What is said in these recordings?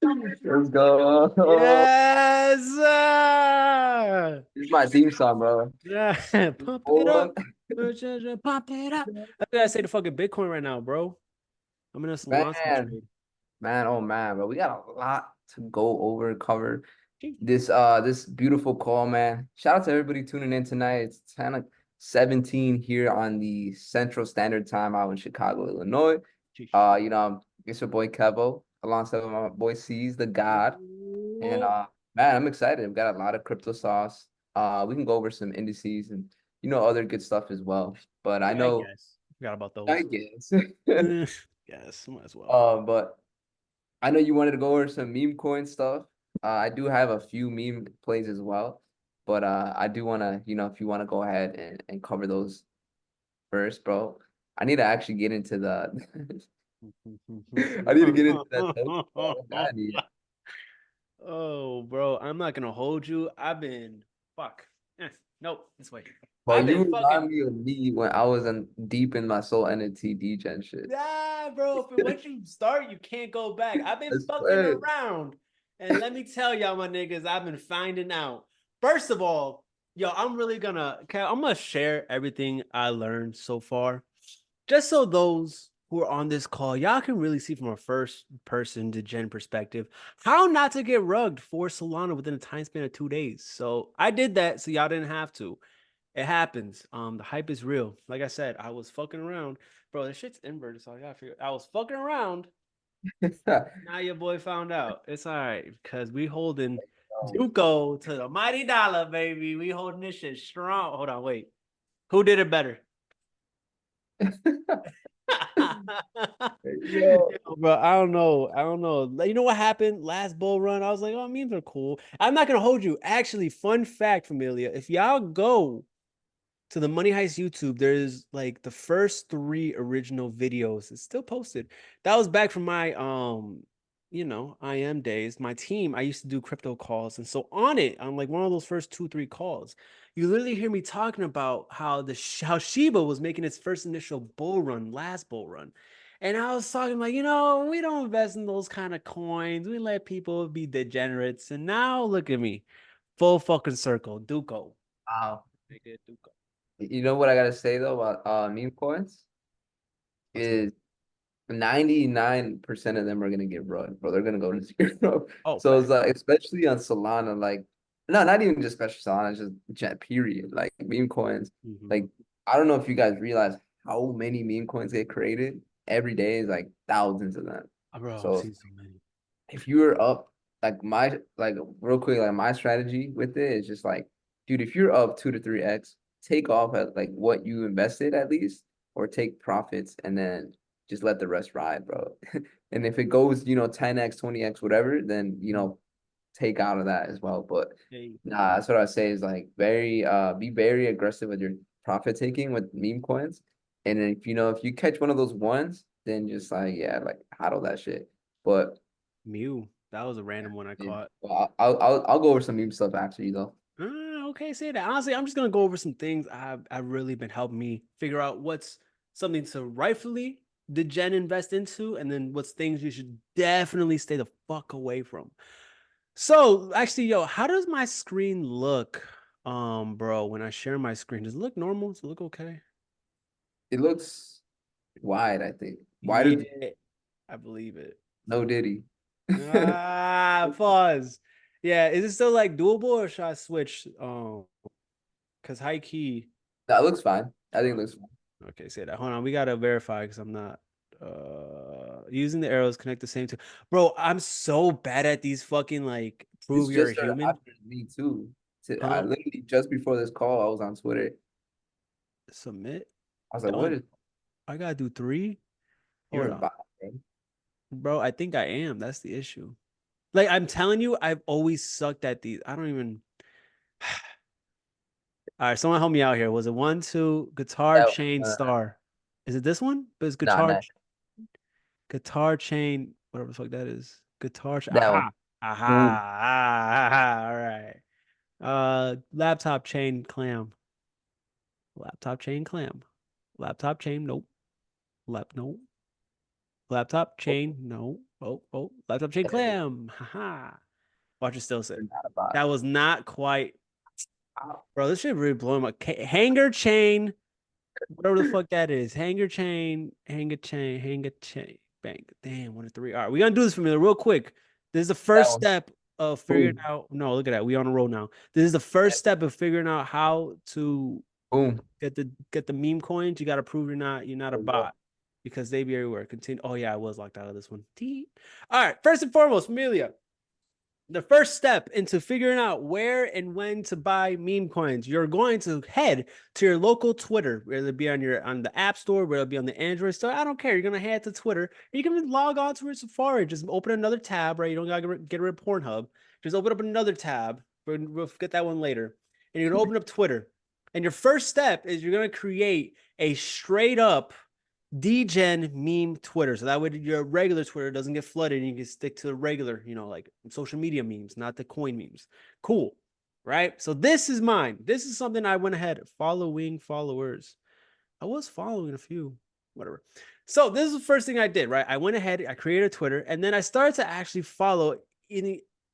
Let's go. Yes, sir. This is my theme song, bro. Yeah, pump it Bull run. up. Pump it up. I gotta say the fucking Bitcoin right now, bro. I'm in a Solana Man, trade. man, oh man, bro. We got a lot to go over and cover. Gee. This beautiful call, man. Shout out to everybody tuning in tonight. It's 10:17 here on the Central Standard Time out in Chicago, Illinois. Sheesh. It's your boy Kevo, alongside with my boy C's the God. And man, I'm excited. We've got a lot of crypto sauce. We can go over some indices and other good stuff as well. But I Yeah, I know guess. Forgot about I those. guess. Eh, yes, might as well. But I know you wanted to go over some meme coin stuff. I do have a few meme plays as well, but I do want to, if you want to go ahead and cover those first, bro. I need to actually get into the. I need to get into that. I need. Oh, bro, I'm not gonna hold you. I've been fuck. Nope, this way. Well, I've been you fucking remind me of me when I was in deep in my soul NFT degen shit. bro. If once you start, you can't go back. I've I been fucking swear. around, and let me tell y'all, my niggas, I've been finding out. First of all, yo, okay, I'm gonna share everything I learned so far, just so those who are on this call, y'all can really see from a first person to gen perspective how not to get rugged for Solana within a time span of 2 days. So I did that, so y'all didn't have to. It happens. The hype is real. Like I said, I was fucking around. Bro, this shit's inverted, so I gotta figure. I was fucking around. Now your boy found out. It's all right because we holding Duco to the mighty dollar, baby. We holding this shit strong. Hold on, wait. Who did it better? Yo, Yo, bro, I don't know. I don't know. Like, you know what happened last bull run? I was like, oh, memes are cool. I'm not gonna hold you. Actually, fun fact, Familia. If y'all go to the Money Heist YouTube, there's like the first three original videos. It's still posted. That was back from my IM days. My team, I used to do crypto calls. And so on it, on like one of those first two, three calls, you literally hear me talking about how how Shiba was making its first initial bull run, last bull run. And I was talking like, we don't invest in those kind of coins. We let people be degenerates. And now look at me. Full fucking circle. Duco. wow. Nigga, Duco. You know what I gotta say though about meme coins What's that? is 99% of them are gonna get run, bro. They're gonna go to zero. Oh, So it's fact. like, especially on Solana, like, no, not even just special Solana, just jet period. Like meme coins. Hmm. Like, I don't know if you guys realize how many meme coins get created every day is like thousands of them. Bro, I've So seen so many. if you're up, like real quick, like my strategy with it is just like, dude, if you're up 2 to 3x, take off at like what you invested at least, or take profits and then just let the rest ride, bro. And if it goes, 10x, 20x, whatever, then take out of that as well. But Hey, nah, that's what I say is like be very aggressive with your profit taking with meme coins. And then if you catch one of those ones, then just like yeah, like hodl that shit. But Mew. That was a random one I yeah. caught. Well, I'll go over some meme stuff after you though. Okay, say that. Honestly, I'm just gonna go over some things I've really been helping me figure out what's something to rightfully degen invest into, and then what's things you should definitely stay the fuck away from. So actually, yo, how does my screen look? Bro, when I share my screen, does it look normal? Does it look okay? It looks wide, I think. Wider than Yeah, I believe it. no Diddy. Pause. Yeah, is it still like doable or should I switch? Because high key. That looks fine. I think it Uh, looks fine. okay, say that. Hold on, we gotta verify because I'm not using the arrows connect the same to. Bro, I'm so bad at these fucking like This prove you're just a started human. happening to me too. I Huh? literally just before this call, I was on Twitter. Submit. I was like, what Done. is I gotta do three. you're Hold a on. bot, bro? Bro, I think I am. That's the issue. Like I'm telling you, I've always sucked at these. I don't even All right, someone help me out here. Was it one, two, guitar Yeah, chain star? Is it this one? But it's nah, nah, guitar chain, whatever the fuck that is. that one. Aha. Aha. Boom. Aha. All right. Laptop chain clam. Laptop chain clam. Laptop chain, nope. Nope. Laptop chain. No. Oh. Laptop chain clam. Haha. Watch it still say. You're not a bot. That was not quite. Bro, this shit really blowing my hanger chain. Whatever the fuck that is. Hanger chain. Hanger chain. Hanger chain. Bang. Damn, 1 to 3. All right, we're gonna do this for me real quick. This is the That first one. step of figuring Boom. out. No, look at that. We on a roll now. This is the first step of figuring out how to Boom. get the meme coins. You got to prove you're not a There you go. bot because they be everywhere. Continue. Oh yeah, I was locked out of this one. All right. First and foremost, Amelia, the first step into figuring out where and when to buy meme coins, you're going to head to your local Twitter, whether it be on the App Store, whether it be on the Android store. I don't care. You're gonna head to Twitter. You can log on to your Safari. Just open another tab, right? You don't gotta get rid of Pornhub. Just open up another tab. We'll get that one later. And you're gonna open up Twitter. And your first step is you're gonna create a straight up degen meme Twitter. So that way your regular Twitter doesn't get flooded and you can stick to the regular, like social media memes, not the coin memes. Cool. Right. So this is mine. This is something I went ahead following followers. I was following a few, whatever. So this is the first thing I did, right? I went ahead, I created a Twitter, and then I started to actually follow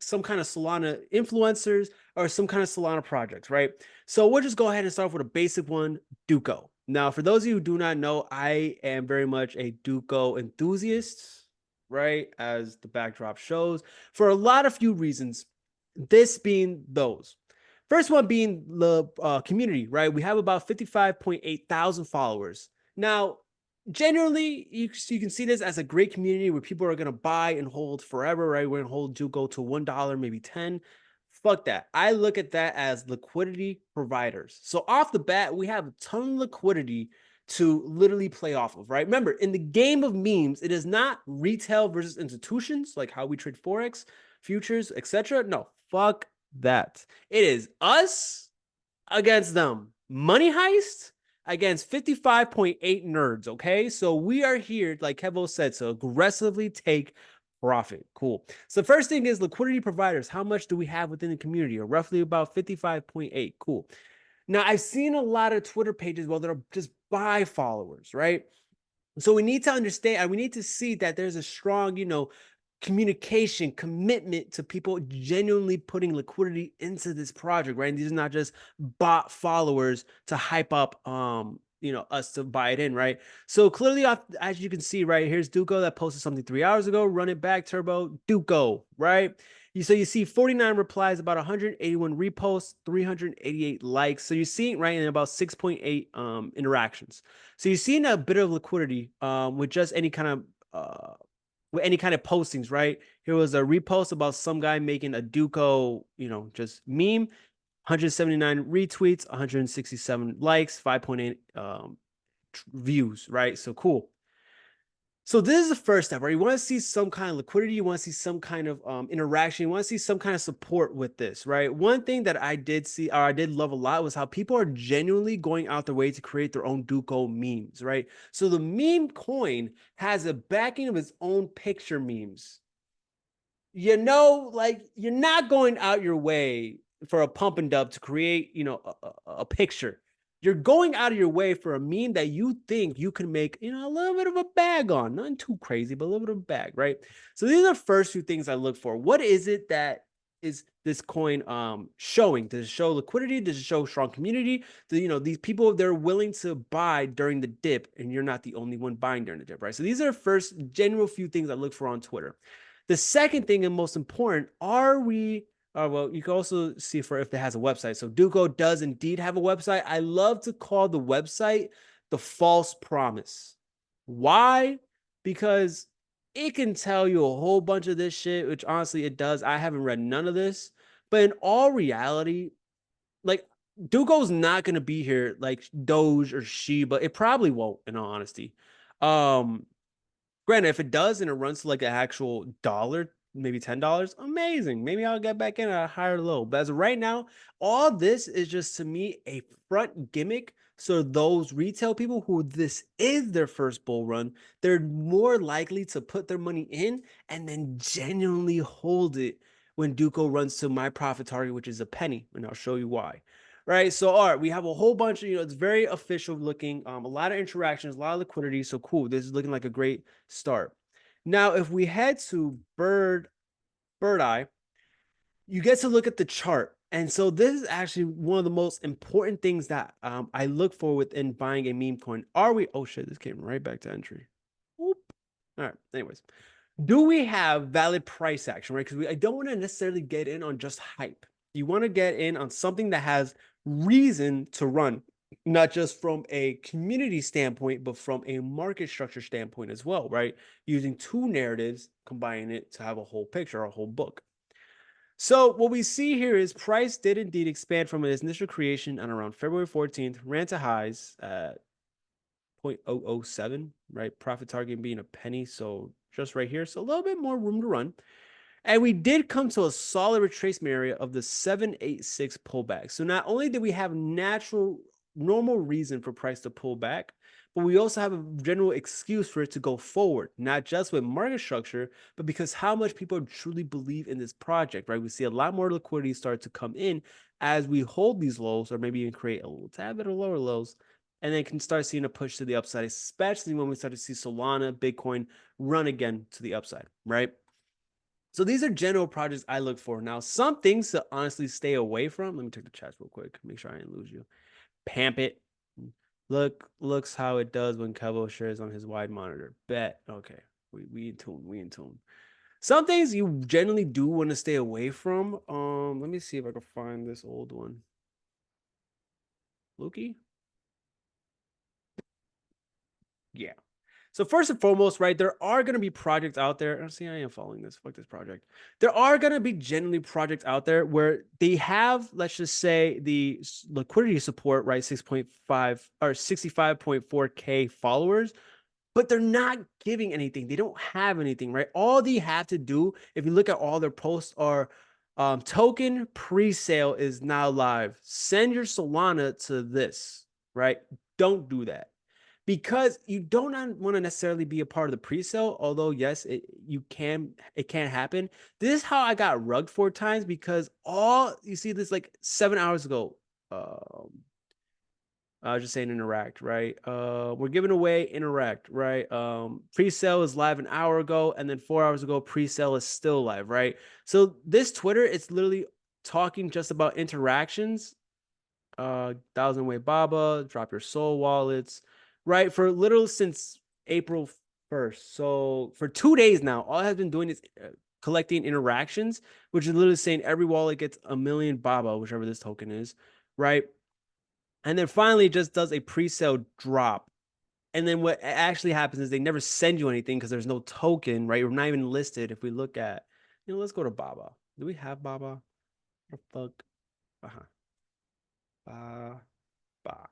some kind of Solana influencers or some kind of Solana projects, right? So we'll just go ahead and start off with a basic one, Duco. Now, for those of you who do not know, I am very much a Duco enthusiast, right? As the backdrop shows, for a lot of few reasons. This being those. First one being the community, right? We have about 55.8 thousand followers. Now, generally, you can see this as a great community where people are going to buy and hold forever, right? We're going to hold Duco to $1, maybe 10. Fuck that. I look at that as liquidity providers. So off the bat, we have a ton of liquidity to literally play off of, right? Remember, in the game of memes, it is not retail versus institutions, like how we trade Forex, futures, etc. No, fuck that. It is us against them. Money Heist against 55.8 nerds, okay? So we are here, like Kevo said, to aggressively take profit. Cool. So the first thing is liquidity providers. How much do we have within the community? Or roughly about 55.8. Cool. Now, I've seen a lot of Twitter pages where they're just buy followers, right? So we need to understand and we need to see that there's a strong, communication, commitment to people genuinely putting liquidity into this project, right? And these are not just bot followers to hype up us to buy it in, right? So clearly, as you can see, right, here's Duco that posted something 3 hours ago. Run it back, Turbo, Duco, right? So you see 49 replies, about 181 reposts, 388 likes. So you're seeing right in about 6.8 interactions. So you're seeing a bit of liquidity with just any kind of postings, right? Here was a repost about some guy making a Duco, just meme, 179 retweets, 167 likes, 5.8 views, right? So cool. So this is the first step, right? You want to see some kind of liquidity. You want to see some kind of interaction. You want to see some kind of support with this, right? One thing that I did see, or I did love a lot, was how people are genuinely going out their way to create their own Duco memes, right? So the meme coin has a backing of its own picture memes. Like you're not going out your way for a pump and dub to create, a picture. You're going out of your way for a meme that you think you can make, a little bit of a bag on. Nothing too crazy, but a little bit of a bag, right? So these are the first few things I look for. What is it that is this coin showing? Does it show liquidity? Does it show strong community? These people, they're willing to buy during the dip, and you're not the only one buying during the dip, right? So these are first general few things I look for on Twitter. The second thing and most important, are we well, you can also see for if it has a website. So Duco does indeed have a website. I love to call the website the false promise. Why? Because it can tell you a whole bunch of this shit, which honestly it does. I haven't read none of this, but in all reality, like Duco's not gonna be here like Doge or Shiba. It probably won't, in all honesty. Granted, if it does and it runs to like an actual dollar, maybe $10, amazing. Maybe I'll get back in at a higher low. But as of right now, all this is just to me a front gimmick. So those retail people who this is their first bull run, they're more likely to put their money in and then genuinely hold it when Duco runs to my profit target, which is a penny. And I'll show you why. Right. So, all right, we have a whole bunch of, it's very official looking, a lot of interactions, a lot of liquidity. So cool. This is looking like a great start. Now, if we head to Bird Eye, you get to look at the chart. And so this is actually one of the most important things that I look for within buying a meme coin. Are we? Oh shit! This came right back to entry. Whoop. All right. Anyways, do we have valid price action, right? Because I don't want to necessarily get in on just hype. You want to get in on something that has reason to run, not just from a community standpoint, but from a market structure standpoint as well, right? Using two narratives, combining it to have a whole picture, a whole book. So what we see here is price did indeed expand from its initial creation on around February 14th, ran to highs at 0.007, right? Profit target being a penny, so just right here. So a little bit more room to run. And we did come to a solid retracement area of the 786 pullback. So not only did we have normal reason for price to pull back, but we also have a general excuse for it to go forward, not just with market structure, but because how much people truly believe in this project, right? We see a lot more liquidity start to come in as we hold these lows, or maybe even create a little tad bit of lower lows, and then can start seeing a push to the upside, especially when we start to see Solana, Bitcoin run again to the upside, right? So these are general projects I look for. Now, some things to honestly stay away from. Let me check the chats real quick. Make sure I didn't lose you. Pamp it. Looks how it does when Kevo shares on his wide monitor. Bet. Okay. We in tune. We in tune. Some things you generally do want to stay away from. Let me see if I can find this old one. Loki? Yeah. So first and foremost, right, there are going to be projects out there. See, I am following this. Fuck this project. There are going to be genuinely projects out there where they have, let's just say, the liquidity support, right, 6.5 or 65.4K followers, but they're not giving anything. They don't have anything, right? All they have to do, if you look at all their posts, are token pre-sale is now live. Send your Solana to this, right? Don't do that because you don't want to necessarily be a part of the pre-sale. Although yes, it can happen. This is how I got rugged 4 times because all you see this like 7 hours ago. I was just saying interact, right? We're giving away interact, right? Pre-sale is live an hour ago, and then 4 hours ago, pre-sale is still live, right? So this Twitter, it's literally talking just about interactions. Thousand Way Baba, drop your soul wallets, right? For literal since April 1st. So for 2 days now, all it has been doing is collecting interactions, which is literally saying every wallet gets a million Baba, whichever this token is, right? And then finally it just does a pre-sale drop. And then what actually happens is they never send you anything because there's no token, right? We're not even listed. If we look at, let's go to Baba. Do we have Baba? What the fuck? Baba.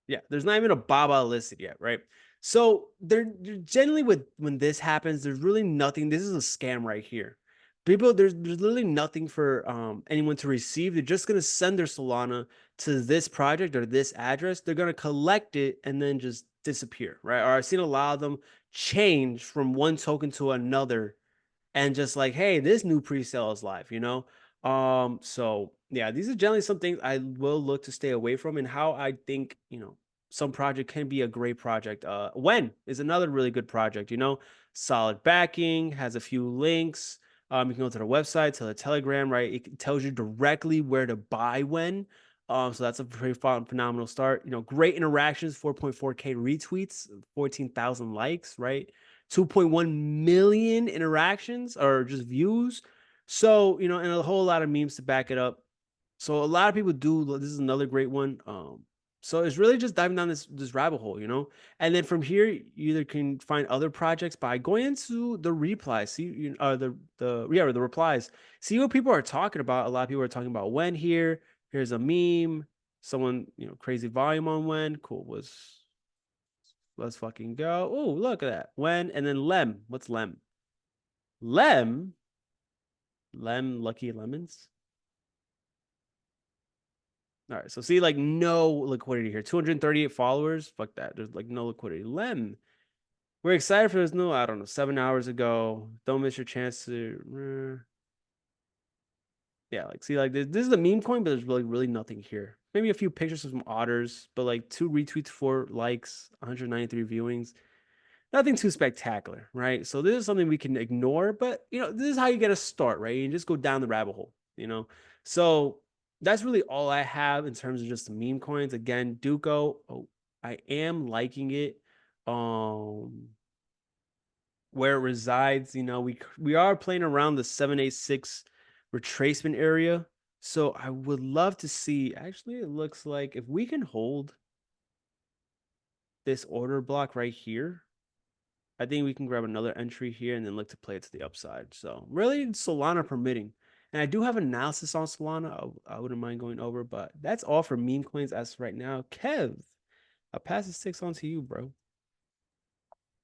Yeah, there's not even a Baba listed yet, right? So they're generally when this happens, there's really nothing. This is a scam right here. People, there's literally nothing for anyone to receive. They're just gonna send their Solana to this project or this address. They're gonna collect it and then just disappear, right? Or I've seen a lot of them change from one token to another and just like, hey, this new pre-sale is live, so yeah, these are generally some things I will look to stay away from, and how I think, some project can be a great project. When is another really good project, solid backing, has a few links. You can go to the website, to the Telegram, right? It tells you directly where to buy when. So that's a pretty phenomenal start. Great interactions, 4.4K retweets, 14,000 likes, right? 2.1 million interactions or just views. So, and a whole lot of memes to back it up. So a lot of people do. This is another great one. So it's really just diving down this rabbit hole, and then from here you either can find other projects by going into the replies, see the replies, see what people are talking about. A lot of people are talking about when here. Here's a meme. Someone, crazy volume on when. Cool. Let's fucking go. Oh, look at that. When and then Lem. What's Lem? Lem. Lucky Lemons. All right, so see, like, no liquidity here. 238 followers. Fuck that. There's like no liquidity. Lem. We're excited for this new, I don't know, 7 hours ago. Don't miss your chance to. Yeah, like, see, like, this is a meme coin, but there's really nothing here. Maybe a few pictures of some otters, but like 2 retweets, 4 likes, 193 viewings. nothing too spectacular, right? So this is something we can ignore, but this is how you get a start, right? You just go down the rabbit hole. So that's really all I have in terms of just the meme coins. Again, do go. Oh, I am liking it. Where it resides, we are playing around the 786 retracement area. So I would love to see. Actually, it looks like if we can hold this order block right here, I think we can grab another entry here and then look to play it to the upside. So really, Solana permitting. And I do have analysis on Solana. I wouldn't mind going over, but that's all for meme coins as of right now. Kev, I'll pass the sticks on to you, bro.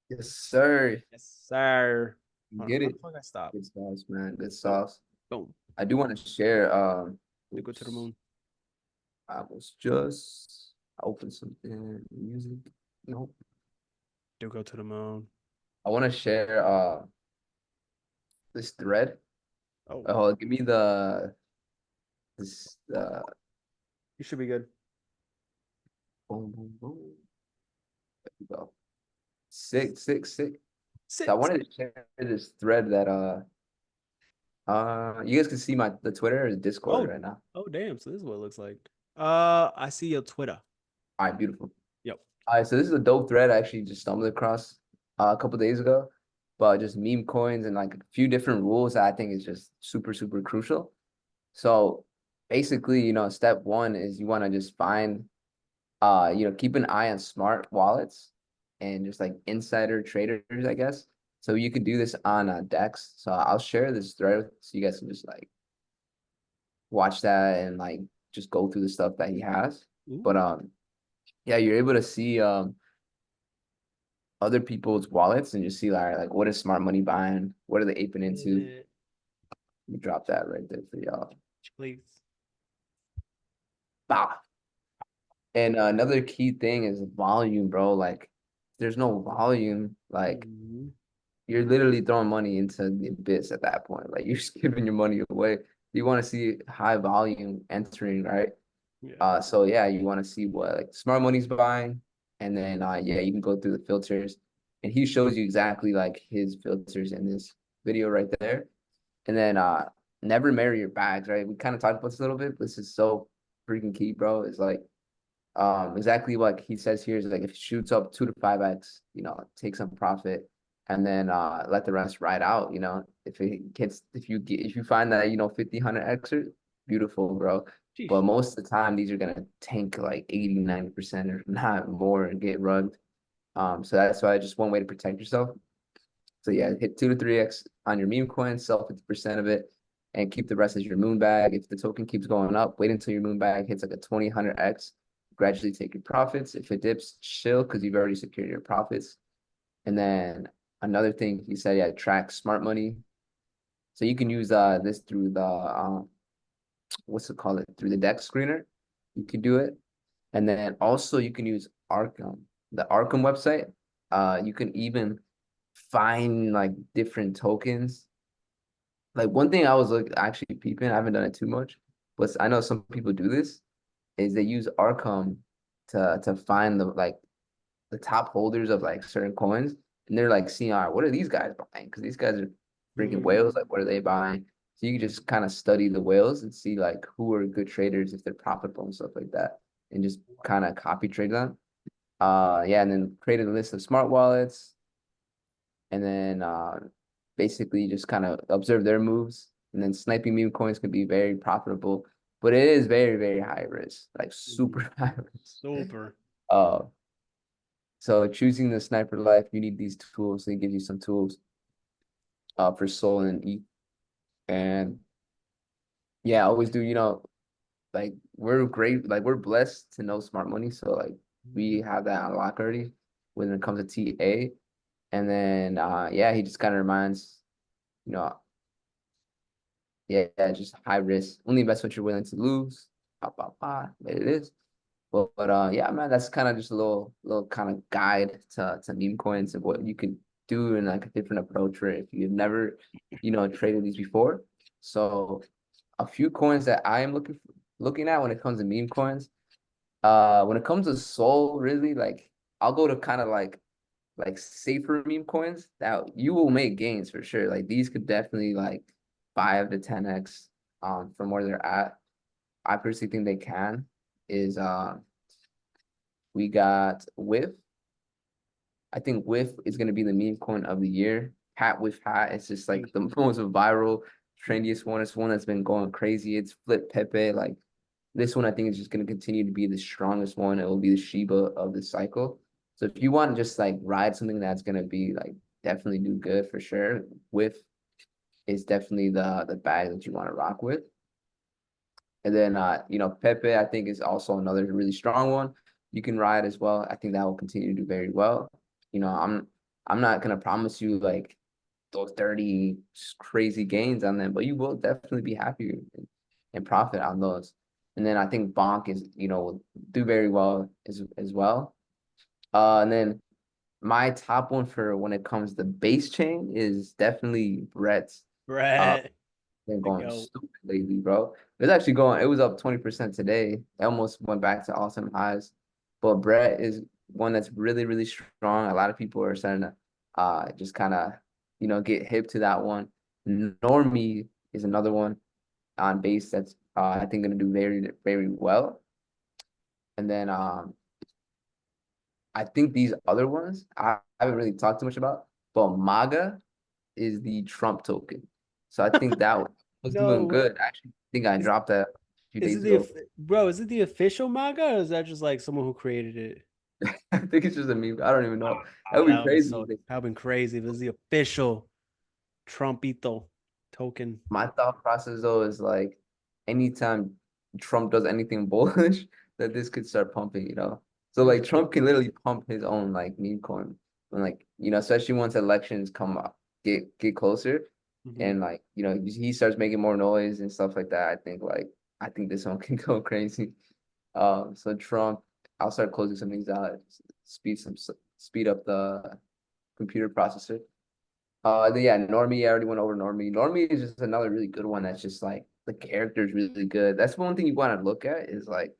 Yes, sir. Yes, sir. You Hold on, get how it. the fuck I stop? Good sauce, man. Good Boom, sauce. boom. I do want to share. To go to the Oops. moon. I opened something. Music. No. Do go to the moon. I want to share this thread. Oh, Give me the this you should be good. boom boom boom. There we go. Sick, sick, sick. So I Six. wanted to share this thread that you guys can see the Twitter or Discord Oh, right now. oh, damn. So this is what it looks like. I see your Twitter. All right, beautiful. Yep. All right, so this is a dope thread I actually just stumbled across a couple days ago, but just meme coins and like a few different rules that I think is just super, super crucial. So basically, step one is you want to just find, keep an eye on smart wallets and just like insider traders, I guess. So you could do this on Dex. So I'll share this thread so you guys can just like watch that and like just go through the stuff that he has. But Ooh. yeah, you're able to see other people's wallets and just see like what is smart money buying, what are they aping into. Eh, Let me drop that right there for y'all. please. Bah. And another key thing is volume, bro. Like, if there's no volume, like Mhm. you're literally throwing money into the abyss at that point. Like you're just giving your money away. You want to see high volume entering, right? Yeah. So yeah, you want to see what like smart money's buying, and then yeah, you can go through the filters, and he shows you exactly like his filters in this video right there. And then never marry your bags, right? We kind of talked about this a little bit, but this is so freaking key, bro. It's like exactly what he says here is like if it shoots up 2 to 5x, take some profit and then let the rest ride out. If you find that 50 100x, beautiful, bro. But Sheesh. most of the time these are gonna tank like 80 90% or not more and get rugged. So that's why just one way to protect yourself. So yeah, hit 2 to 3x on your meme coin, sell 50% of it, and keep the rest as your moon bag. If the token keeps going up, wait until your moon bag hits like a 20 100x. Gradually take your profits. If it dips, chill because you've already secured your profits. And then another thing he said, yeah, track smart money. So you can use this through the what's it called? Through the deck screener. You can do it. And then also you can use Arkham, the Arkham website. You can even find like different tokens. Like one thing I was actually peeping, I haven't done it too much, but I know some people do this, is they use Arkham to find the top holders of like certain coins, and they're like seeing, all right, what are these guys buying? Because these guys are freaking Mhm. whales. Like, what are they buying? So you can just kind of study the whales and see like who are good traders if they're profitable and stuff like that, and just kind of copy trade them. Yeah, and then create a list of smart wallets, and then basically just kind of observe their moves. And then sniping meme coins can be very profitable, but it is very, very high risk, like Mhm. super high risk. Super. Uh, so choosing the sniper life, you need these tools. They give you some tools for soul and E. And yeah, always do, like we're great, like we're blessed to know smart money. So like we Mhm. have that unlocked already when it comes to TA. And then yeah, he just kind of reminds, you know, yeah, just high risk. Only invest what you're willing to lose. But it is. But yeah, man, that's kind of just a little kind of guide to meme coins and what you can do in like a different approach for it if you've never, traded these before. So a few coins that I am looking at when it comes to meme coins. When it comes to Soul, really, like I'll go to kind of like like safer meme coins that you will make gains for sure. Like these could definitely like 5 to 10x from where they're at. I personally think they can. Is we got Whiff. I think Whiff is gonna be the meme coin of the year. Hat with hat. It's just like the most viral, trendiest one. It's one that's been going crazy. It's Flip Pepe. Like this one, I think is just gonna continue to be the strongest one. It will be the Shiba of the cycle. So if you want to just like ride something that's gonna be like definitely do good for sure, Whiff is definitely the bag that you want to rock with. And then Pepe, I think is also another really strong one. You can ride as well. I think that will continue to do very well. I'm not gonna promise you like those 30 crazy gains on them, but you will definitely be happy and profit on those. And then I think Bonk will do very well as well. And then my top one for when it comes to base chain is definitely Brett's. Uh, Brett. been going Yo, stupid lately, bro. It's actually going, it was up 20% today. It almost went back to all-time highs. But Brett is one that's really, really strong. A lot of people are starting to just kind of, get hip to that one. Normie is another one on base that's I think gonna do very, very well. And then I think these other ones I haven't really talked too much about, but MAGA is the Trump token. So I think that was no doing way. good. I actually think I Is, dropped that a few is it days ago. bro? Is it the official manga, or is that just like someone who created it? I think it's just a meme. I don't even know. That Ah, would be that would be crazy. so. That would been crazy. If it was the official Trumpito token. My thought process though is like anytime Trump does anything bullish, that this could start pumping. So like Trump can literally pump his own like meme coin when especially once elections come up, get closer Mm-hmm. and he starts making more noise and stuff like that. I think this one can go crazy. So Trump, I'll start closing some things out, speed up the computer processor. Then yeah, Normie, I already went over Normie. Normie is just another really good one that's just like the character is really good. That's one thing you want to look at is like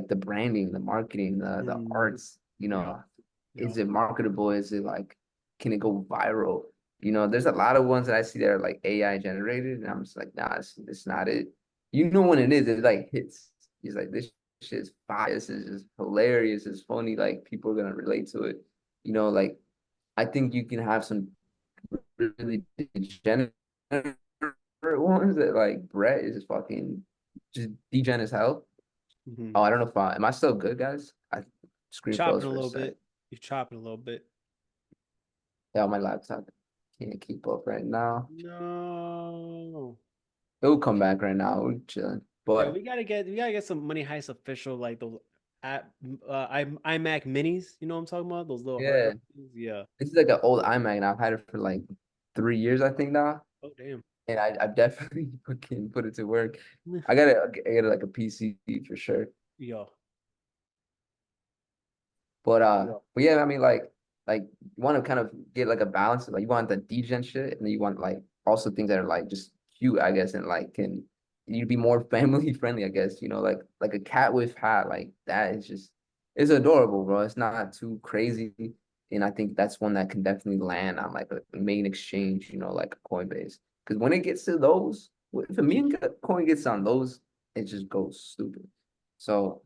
the branding, the marketing, the Mm, arts, yeah, is yeah. it marketable? Is it like can it go viral? There's a lot of ones that I see that are like AI generated, and I'm just like, nah, it's not it. You know when it is, it like hits. He's like, this shit's fire. This is just hilarious. It's funny. Like people are gonna relate to it. Like I think you can have some really degenerate ones that like Brett is just fucking just degen as hell. Mm-hmm. Oh, I don't know if am I still good, guys? I screen froze Chopping a for a little sec. bit. You're chopping a little bit. Yeah, my laptop can't keep up right now. No. It will come back right now. We're chilling. Yeah, But we gotta get some Money Heist official like those at iMac minis. You know what I'm talking about? Those little hard yeah, drive things. Yeah. this is like an old iMac and I've had it for like 3 years, I think now. Oh damn. And I've definitely can put it to work. I gotta like a PC for sure. Yo. Yeah. But yeah, I mean like you want to kind of get like a balance. Like you want the degen shit, and then you want like also things that are like just cute, I guess, and like can you be more family friendly, I guess. Like a cat with hat, like that is just it's adorable, bro. It's not too crazy. And I think that's one that can definitely land on like a main exchange, like Coinbase. Because when it gets to those, if a meme coin gets on those, it just goes stupid. So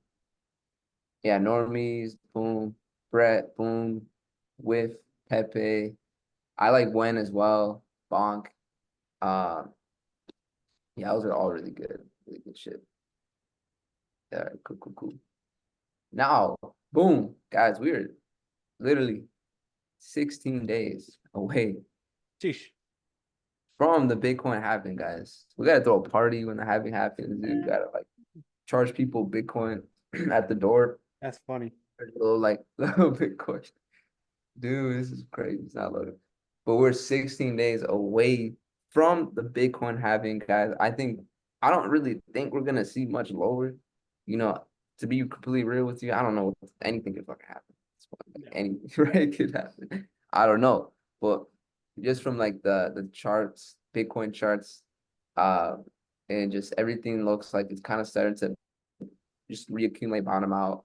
yeah, normies, boom. Brett, boom. With Pepe. I like Gwen as well. Bonk. Uh, yeah, those are all really good shit. Yeah, cool, cool, cool. Now, boom, guys, we're literally 16 days away Sheesh. from the Bitcoin halving, guys. We gotta throw a party when the halving happens, dude. We gotta like charge people Bitcoin at the door. That's funny. A little like little Bitcoin. Dude, this is crazy. It's not loaded. But we're 16 days away from the Bitcoin halving, guys. I don't really think we're gonna see much lower. You know, to be completely real with you, I don't know if anything could fucking happen. Yeah. Anything right could happen. I don't know. But just from like the charts, Bitcoin charts, uh, and just everything looks like it's kind of starting to just reaccumulate, bottom out.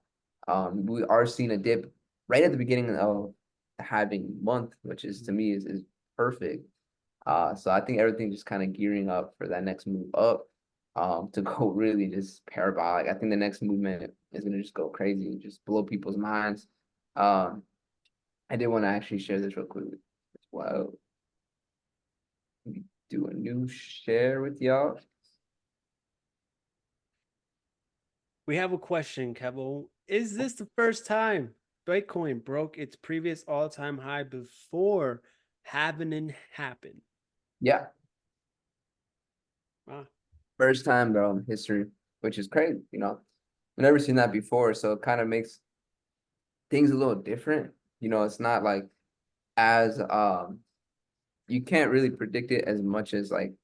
We are seeing a dip right at the beginning of halving month, which is to me is perfect. So I think everything just kind of gearing up for that next move up, to go really just parabolic. I think the next movement is gonna just go crazy and just blow people's minds. Um, I did want to actually share this real quick as well. Let me do a new share with y'all. We have a question, Kevo. Is this the first time Bitcoin broke its previous all-time high before halving happened? Yeah, Wow. first time, bro, in history, which is crazy. I've never seen that before, so it kind of makes things a little different. It's not like as you can't really predict it as much as like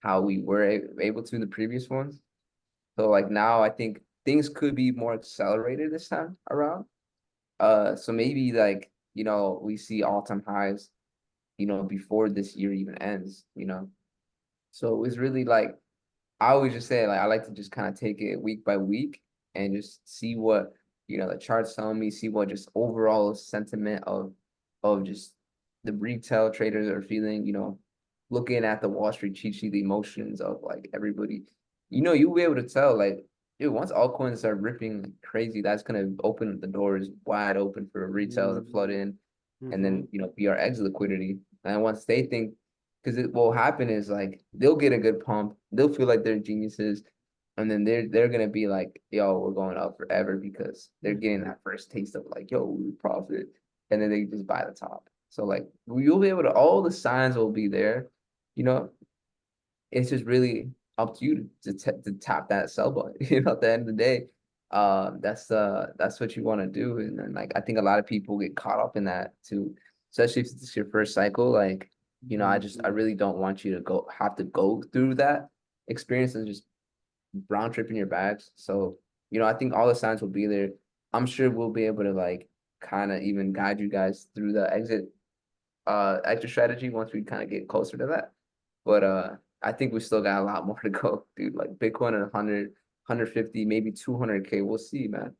how we were able to in the previous ones. So like now I think things could be more accelerated this time around. So maybe like, we see all-time highs, before this year even ends. So it's really like I always just say like I like to just kind of take it week by week and just see what the charts telling me, see what just overall sentiment of just the retail traders are feeling, looking at the Wall Street cheat sheet, the emotions of like everybody. You'll be able to tell like dude, once altcoins start ripping like crazy, that's gonna open the doors wide open for retail to flood in and Mm-hmm. then be our exit liquidity. And once they think because it will happen is like they'll get a good pump, they'll feel like they're geniuses, and then they're gonna be like, yo, we're going up forever because they're getting that first taste of like, yo, we profit, and then they just buy the top. So like you'll be able to all the signs will be there, you know. It's just really up to you to tap that sell button. At the end of the day, that's what you want to do. And then like I think a lot of people get caught up in that too, especially if it's your first cycle. Like I really don't want you to have to go through that experience and just round trip in your bags. So I think all the signs will be there. I'm sure we'll be able to like kind of even guide you guys through the exit strategy once we kind of get closer to that. But I think we still got a lot more to go, dude. Like Bitcoin at 100, maybe 200K. We'll see, man.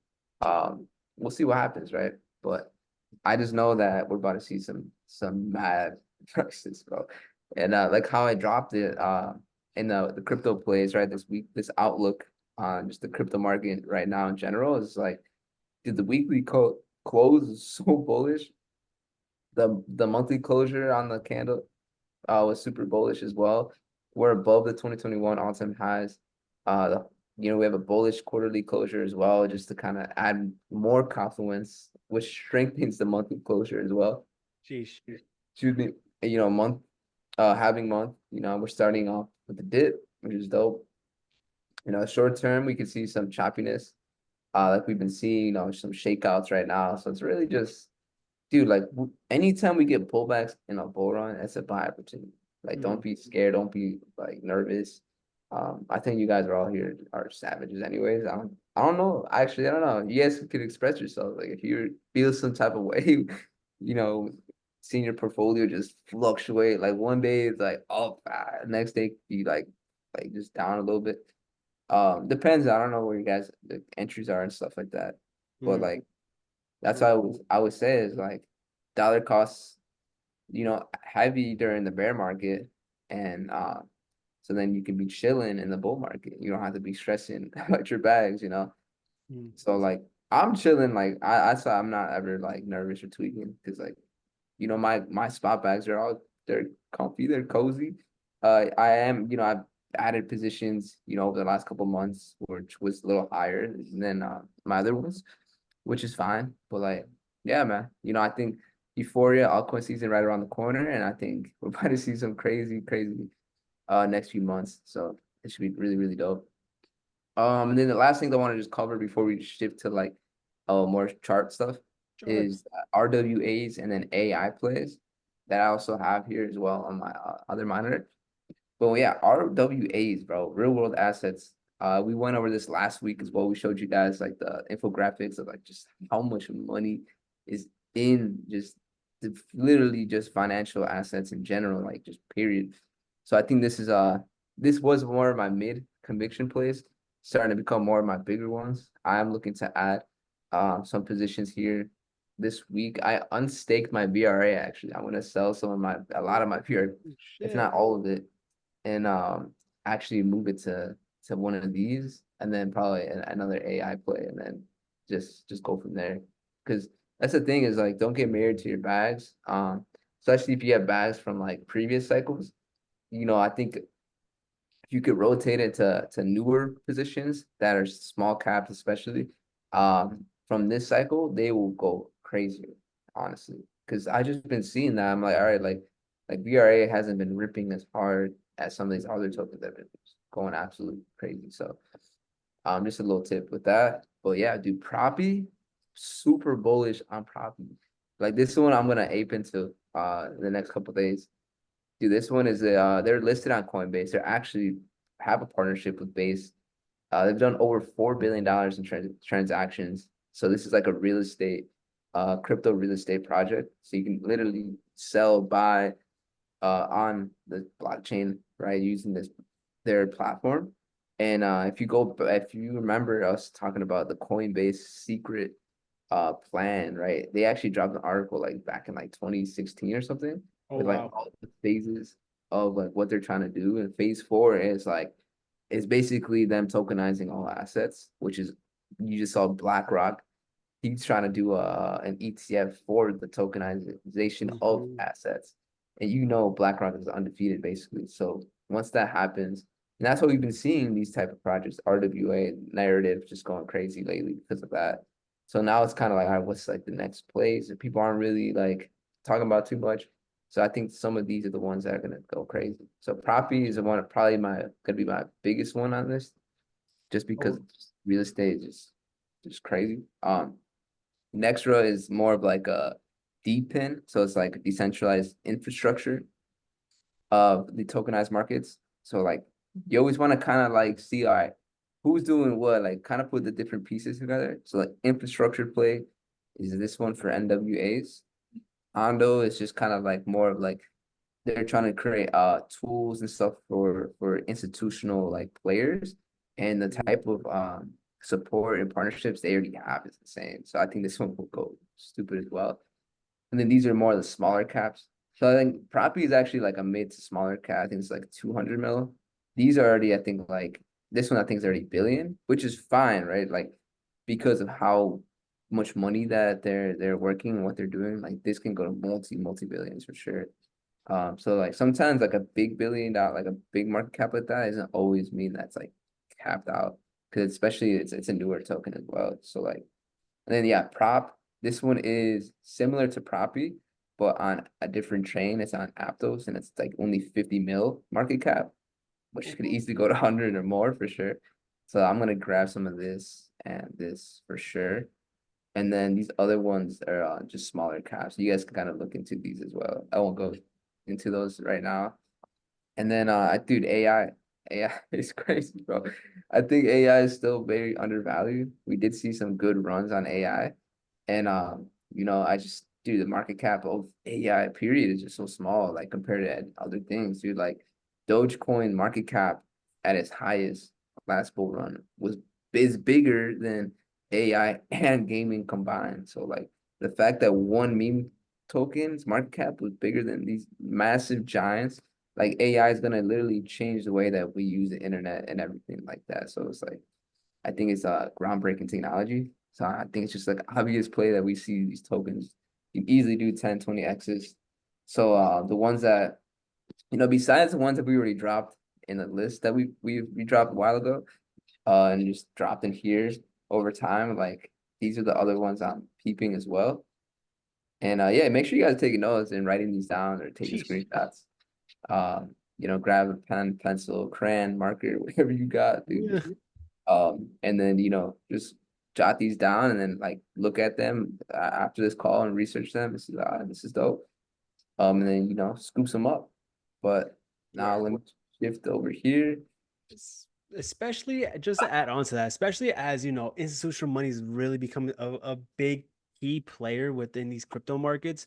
We'll see what happens, right? But I just know that we're about to see some mad prices, bro. And like how I dropped it in the crypto plays, right? This week, this outlook on just the crypto market right now in general is like, dude, the weekly close is so bullish. The monthly closure on the candle was super bullish as well. We're above the 2021 all-time highs. We have a bullish quarterly closure as well, just to kind of add more confluence, which strengthens the monthly closure as well. Sheesh. Excuse me, month, halving month, we're starting off with a dip, which is dope. Short term, we can see some choppiness, like we've been seeing, some shakeouts right now. So it's really just dude, like anytime we get pullbacks in a bull run, it's a buy opportunity. Like, don't be scared, don't be like nervous. I think you guys are all here are savages, anyways. I don't know. Actually, I don't know. You guys could express yourself. Like, if you feel some type of way, you know, seeing your portfolio just fluctuate. Like one day it's like up, next day be like just down a little bit. Depends. I don't know where you guys the entries are and stuff like that. But Mm-hmm. like that's what I would say is like dollar costs, heavy during the bear market, and so then you can be chilling in the bull market. You don't have to be stressing about your bags. So like I'm chilling, like I saw I'm not ever like nervous or tweaking because like my spot bags are they're comfy, they're cozy. I am, I've added positions, over the last couple months, which was a little higher than my other ones, which is fine. But like, yeah, man, I think Euphoria altcoin season right around the corner, and I think we're about to see some crazy, crazy next few months. So it should be really, really dope. And then the last thing I want to just cover before we shift to like more chart stuff Charts. is RWAs and then AI plays that I also have here as well on my other monitor. But yeah, RWAs, bro, real world assets. We went over this last week as well. We showed you guys like the infographics of like just how much money is in just literally just financial assets in general, like just period. So I think this was more of my mid conviction plays, starting to become more of my bigger ones. I am looking to add some positions here this week. I unstaked my VRA actually. I'm gonna sell a lot of my VR, if Shit. not all of it, and actually move it to one of these, and then probably another AI play, and then just go from there. Because that's the thing is like don't get married to your bags. Especially if you have bags from like previous cycles. I think if you could rotate it to newer positions that are small caps, especially from this cycle, they will go crazier, honestly. Because I just been seeing that. I'm like, all right, like VRA hasn't been ripping as hard as some of these other tokens that have been going absolutely crazy. So just a little tip with that. But yeah, dude, Proppy, super bullish on Proppy. Like this one I'm gonna ape into the next couple days. Dude, this one is they're listed on Coinbase. They're actually have a partnership with Base. They've done over $4 billion in transactions. So this is like a real estate, crypto real estate project. So you can literally sell, buy, on the blockchain, right, using their platform. And if you remember us talking about the Coinbase secret plan, right? They actually dropped an article like back in like 2016 or something Oh with like wow. all the phases of like what they're trying to do. And phase four is basically them tokenizing all assets, which is you just saw BlackRock. He's trying to do an ETF for the tokenization of Mhm. assets. And BlackRock is undefeated basically. So once that happens, and that's what we've been seeing these type of projects, RWA narrative just going crazy lately because of that. So now it's kind of like, all right, what's like the next plays that people aren't really like talking about too much. So I think some of these are the ones that are gonna go crazy. So Proppy is the one probably gonna be my biggest one on this, just because Oh, real estate is just crazy. Nextra is more of like a DePIN, so it's like a decentralized infrastructure of the tokenized markets. So like you always want to kind of like see, all right, who's doing what, like kind of put the different pieces together. So like infrastructure play is this one for NWAs. Ondo is just kind of like more of like they're trying to create tools and stuff for institutional like players, and the mhm. type of support and partnerships they already have is insane. So I think this one will go stupid as well. And then these are more of the smaller caps. So I think Proppy is actually like a mid to smaller cap. I think it's like 200 mil. These are already, I think, like this one I think is already billion, which is fine, right? Like because of how much money that they're working and what they're doing, like this can go to multi billions for sure. So like sometimes like a big $1 billion, like a big market cap like that doesn't always mean that's like capped out, because especially it's a newer token as well. So like, and then yeah, Prop. This one is similar to Proppy, but on a different chain. It's on Aptos, and it's like only 50 mil market cap, which could easily go to 100 or more for sure. So I'm gonna grab some of this and this for sure. And then these other ones are just smaller caps. You guys can kind of look into these as well. I won't go into those right now. And then dude, AI is crazy, bro. I think AI is still very undervalued. We did see some good runs on AI. And I just dude, the market cap of AI period is just so small, like compared to other things, dude. Like Dogecoin market cap at its highest last bull run is bigger than AI and gaming combined. So like the fact that one meme token's market cap was bigger than these massive giants, like AI is gonna literally change the way that we use the internet and everything like that. So it's like I think it's a groundbreaking technology. So I think it's just like obvious play that we see these tokens. You easily do 10, 20 X's. So the ones that, besides the ones that we already dropped in the list that we dropped a while ago, and just dropped in here over time, like these are the other ones I'm peeping as well. And yeah, make sure you guys take notes and writing these down or taking Jeez. screenshots. Grab a pen, pencil, crayon, marker, whatever you got, dude. Yeah. And then just jot these down and then like look at them after this call and research them and see, this is dope. And then scoop them up. But now Yeah. let me shift over here. Especially just to add on to that, especially as institutional money is really becoming a big key player within these crypto markets.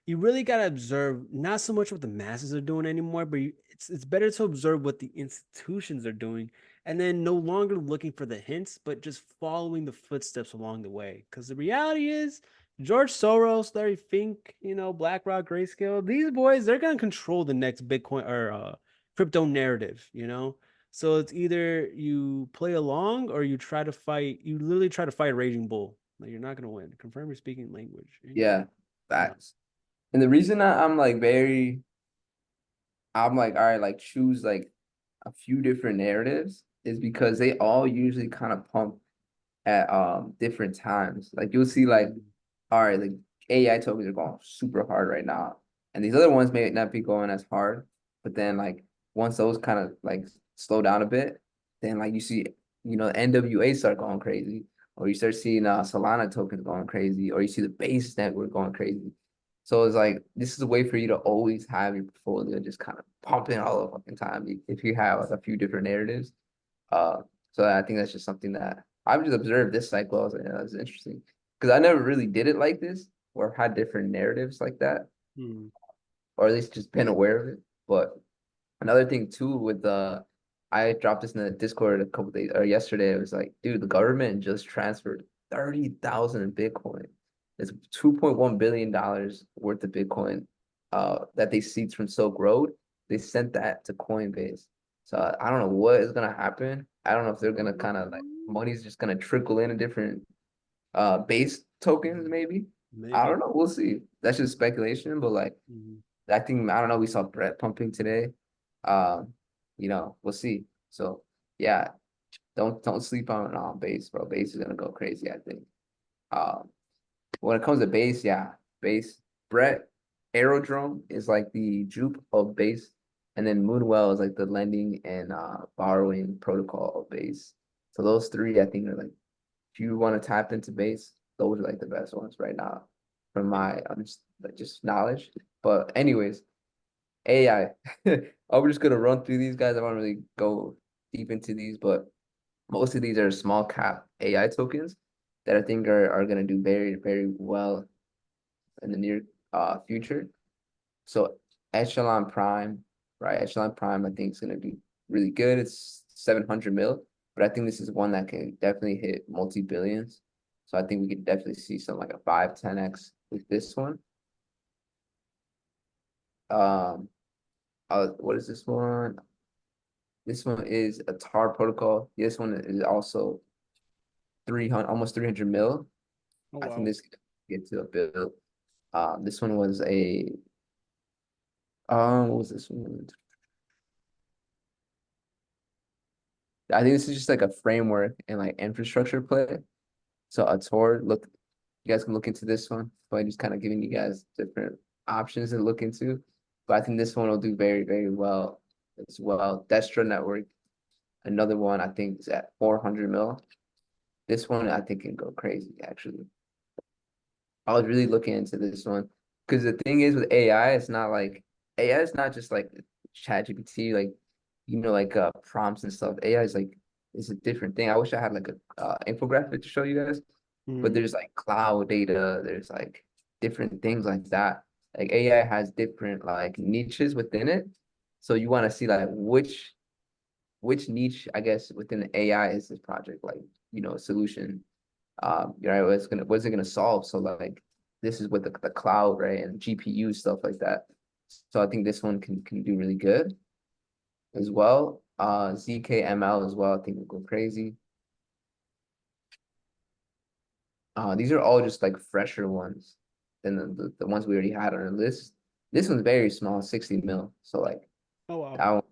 You really got to observe not so much what the masses are doing anymore, but it's better to observe what the institutions are doing, and then no longer looking for the hints, but just following the footsteps along the way. Because the reality is, George Soros, Larry Fink, BlackRock, Grayscale, these boys, they're gonna control the next Bitcoin or crypto narrative. So it's either you play along or you try to fight, you literally try to fight a raging bull. Like you're not gonna win. Confirm your speaking language. Yeah, No. facts. And the reason I'm like I'm like, all right, like choose like a few different narratives is because they all usually kind of pump at different times. Like you'll see like, Mm, all right, like AI tokens are going super hard right now. And these other ones may not be going as hard, but then like once those kind of like slow down a bit, then like you see, NWA start going crazy, or you start seeing Solana tokens going crazy, or you see the base network going crazy. So it's like this is a way for you to always have your portfolio just kind of pumping all the fucking time if you have like a few different narratives. Uh, so I think that's just something that I've just observed this cycle. I was like, yeah, that's interesting because I never really did it like this or had different narratives like that, mm. or at least just been aware of it. But another thing too with I dropped this in the Discord a couple days or yesterday. It was like, dude, the government just transferred 30,000 in Bitcoin. It's $2.1 billion worth of Bitcoin that they seized from Silk Road. They sent that to Coinbase. So I don't know what is gonna happen. I don't know if they're gonna kind of like money's just gonna trickle in different base tokens, maybe. I don't Maybe. know. We'll see. That's just speculation, but like Mhm. I think I don't know. We saw Brett pumping today. Um, we'll see. So yeah, don't sleep on base, bro. Base is gonna go crazy, I think. Um, when it comes to base, yeah, base. Brett Aerodrome is like the Jupe of base, and then Moonwell is like the lending and borrowing protocol of base. So those three, I think, are like if you want to tap into base, those are like the best ones right now, from my like just knowledge. But anyways. AI. I'm just gonna run through these guys. I don't really go deep into these, but most of these are small cap AI tokens that I think are gonna do very, very well in the near future. So Echelon Prime, right? Echelon Prime, I think is gonna do really good. It's 700 mil, but I think this is one that can definitely hit multi-billions. So I think we could definitely see some like a 5-10x with this one. Um, what is this one? This one is a TAR protocol. This one is also 300, almost 300 mil. Oh I think wow. this could get to a bill. This one was what was this one? I think this is just like a framework and like infrastructure play. So a Tor, look, you guys can look into this one. So I'm just kind of giving you guys different options to look into. But I think this one will do very, very well as well. Destra Network, another one I think is at 400 mil. This one I think can go crazy actually. I was really looking into this one because the thing is with AI, it's not like AI is not just like ChatGPT, like like prompts and stuff. AI is like it's a different thing. I wish I had like a infographic to show you guys, but Mm. there's like cloud data, there's like different things like that. Like AI has different like niches within it. So you want to see like which niche, I guess, within the AI is this project, like, solution right? What's it gonna solve? So like this is with the cloud, right? And GPU stuff like that. So I think this one can do really good as well. ZKML as well, I think will go crazy. These are all just like fresher ones than the ones we already had on our list. This one's very small, 60 mil. So like Oh wow. that one,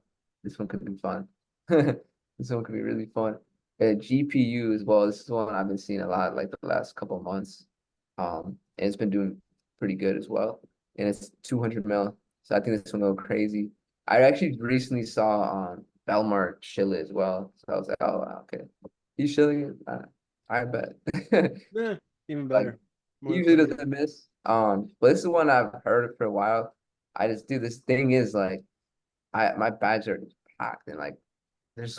this one could be fun. This one could be really fun. GPU as well. This is one I've been seeing a lot like the last couple of months. And it's been doing pretty good as well. And it's 200 mil. So I think this one will go crazy. I actually recently saw Belmar chill as well. So I was like, oh, wow, okay. He's chilling. I bet. Yeah, even Like better. he More usually liquidity. doesn't miss. But this is one I've heard for a while. I just do this thing is like my bags are just packed and like there's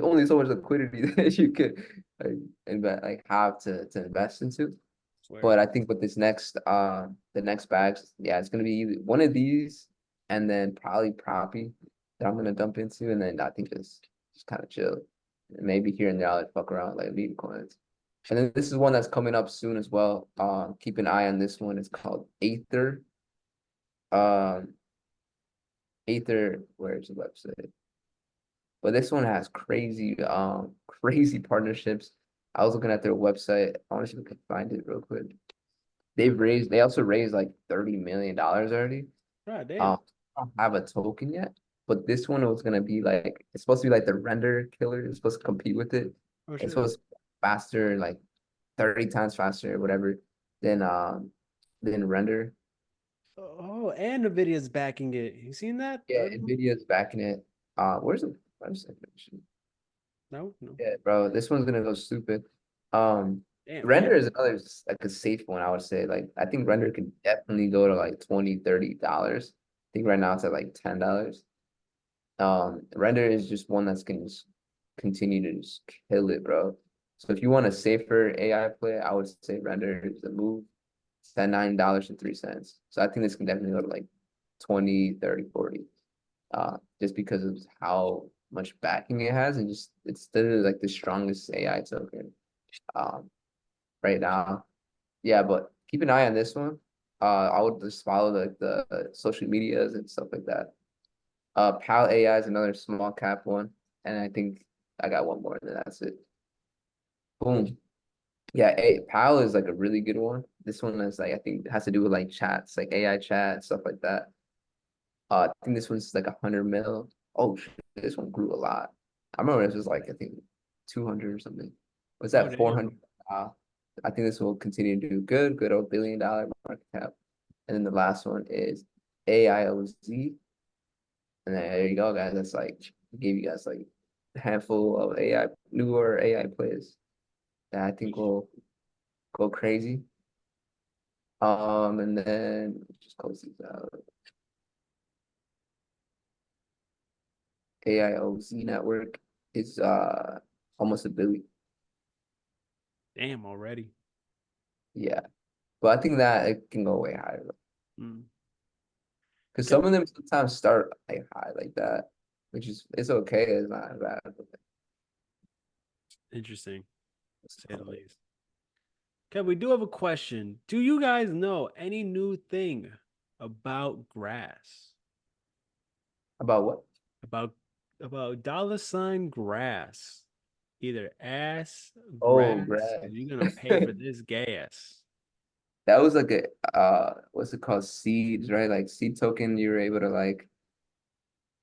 only so much liquidity that you could like have to invest into. Swear. But I think with this next the next bags, yeah, it's gonna be either one of these and then probably Proppy that I'm gonna dump into, and then I think just kind of chill. And maybe here and there I'll like, fuck around like lead coins. And then this is one that's coming up soon as well. Keep an eye on this one. It's called Aether. Um, Aether, where's the website? But this one has crazy, crazy partnerships. I was looking at their website. I want to see if I can find it real quick. They also raised like $30 million already. God damn. Um, I don't have a token yet, but this one was gonna be like it's supposed to be like the render killer. It's supposed to compete with it. Oh It's shit. supposed to be faster, like 30 times faster, whatever, than render. Oh, and Nvidia's backing it. You seen that? Yeah, Nvidia's backing it. Where's the website? No, no. Yeah, bro, this one's gonna go stupid. Damn. Render is another like a safe one, I would say. Like I think render can definitely go to like 20, $30. I think right now it's at like $10. Render is just one that's gonna just continue to just kill it, bro. So if you want a safer AI play, I would say render is the move. It's at $9.03. So I think this can definitely go to like 20, 30, 40. Just because of how much backing it has and just it's literally like the strongest AI token um right now. Yeah, but keep an eye on this one. I would just follow like the social medias and stuff like that. Pal AI is another small cap one, and I think I got one more, and then that's it. Boom. Yeah, Pal is like a really good one. This one is like I think has to do with like chats, like AI chat, stuff like that. I think this one's like 100 mil. Oh shit, this one grew a lot. I remember this was like I think 200 or something. Was Oh that damn. 400? I think this will continue to do good, good old $1 billion market cap. And then the last one is AIOZ. And then there you go, guys. That's like gave you guys like a handful of AI newer AI plays that I think will go crazy. And then just close these out. AIOZ network is almost a billion. Damn already. Yeah. But I think that it can go way higher Mm. because Okay. some of them sometimes start like high like that, which is it's okay. It's not bad. Interesting, to say the But least. Okay, we do have a question. Do you guys know any new thing about grass? about what? About dollar sign grass. Either ass, Oh, grass, or grass. you're gonna pay for this gas. That was like a what's it called? Seeds, right? Like seed token, you were able to like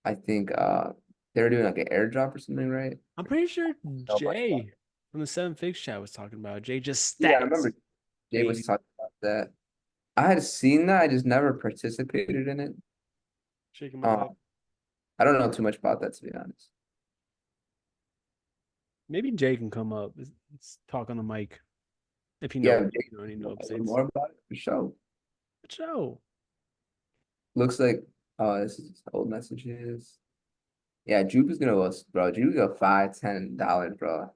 I think they were doing like an airdrop or something, right? I'm pretty sure No much about Jay from the Seven Figs chat was talking about it. Jay just it. Yeah, I stats, remember Jay was baby. talking about that. I had seen that, I just never participated in it. Shaking my head. Um, I don't know too much about that to be honest. Maybe Jay can come up. Let's talk on the mic if he Yeah, knows. Jay, You know, any new a little updates. more about it for sure. Joe. Looks like this is old messages. Yeah, Jupe is gonna go, bro. Jupe go $5, $10, bro.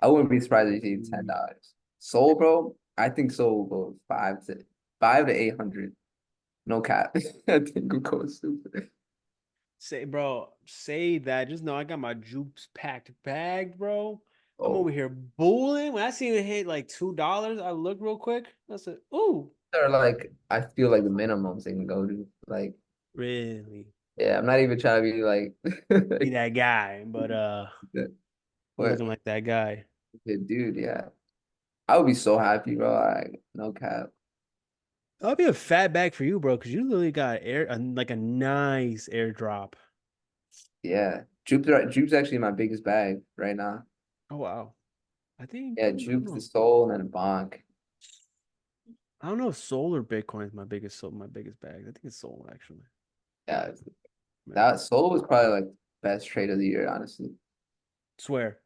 I wouldn't be surprised if you see $10. Soul, bro. I think Soul will go five to 800. No cap. I think we'll go stupid. Say, bro, say that. Just know I got my jukes packed bagged, bro. I'm over Oh, here bulling. When I see it hit like $2, I look real quick. I said, "Ooh, they're like I feel like the minimums they can go to. Like, really? yeah, I'm not even trying to be like, Be like that guy?" But that. you But looking like that guy. dude, yeah, I would be so happy, bro. Like, no cap. That'll be a fat bag for you, bro, because you literally got like a nice airdrop. Yeah, Jupe's actually my biggest bag right now. Oh wow. I think Yeah, I don't Jupe's the know. soul and then a bonk. I don't know if Soul or Bitcoin is my biggest bag. I think it's Soul actually. Yeah, Man, that soul was probably like best trade of the year, honestly. swear.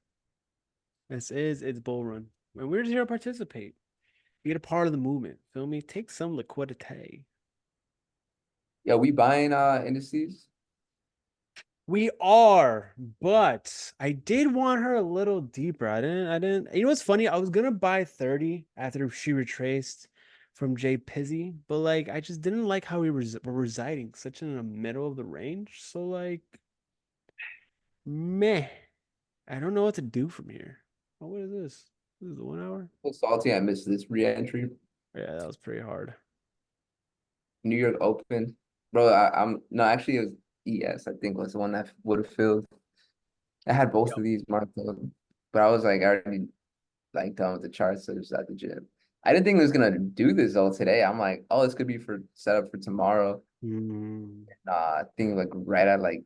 It's bull run. And we're just here to participate. Be a part of the movement. Feel me? Take some liquidity. Yeah, we buying indices. We are, but I did want her a little deeper. I didn't. You know what's funny? I was gonna buy 30 after she retraced from Jay Pizzy, but like I just didn't like how we were residing such in the middle of the range. So like meh. I don't know what to do from here. Oh, what is this? This is the 1 hour. So salty. I missed this re-entry. Yeah, that was pretty hard. New York Open, bro. I'm no, actually it was ES. I think was the one that would have filled. I had both Yep. of these marked up, but I was like already like done with the charts, so just at the gym. I didn't think it was gonna do this all today. I'm like, oh, this could be for set up for tomorrow. Mm, I think like right at like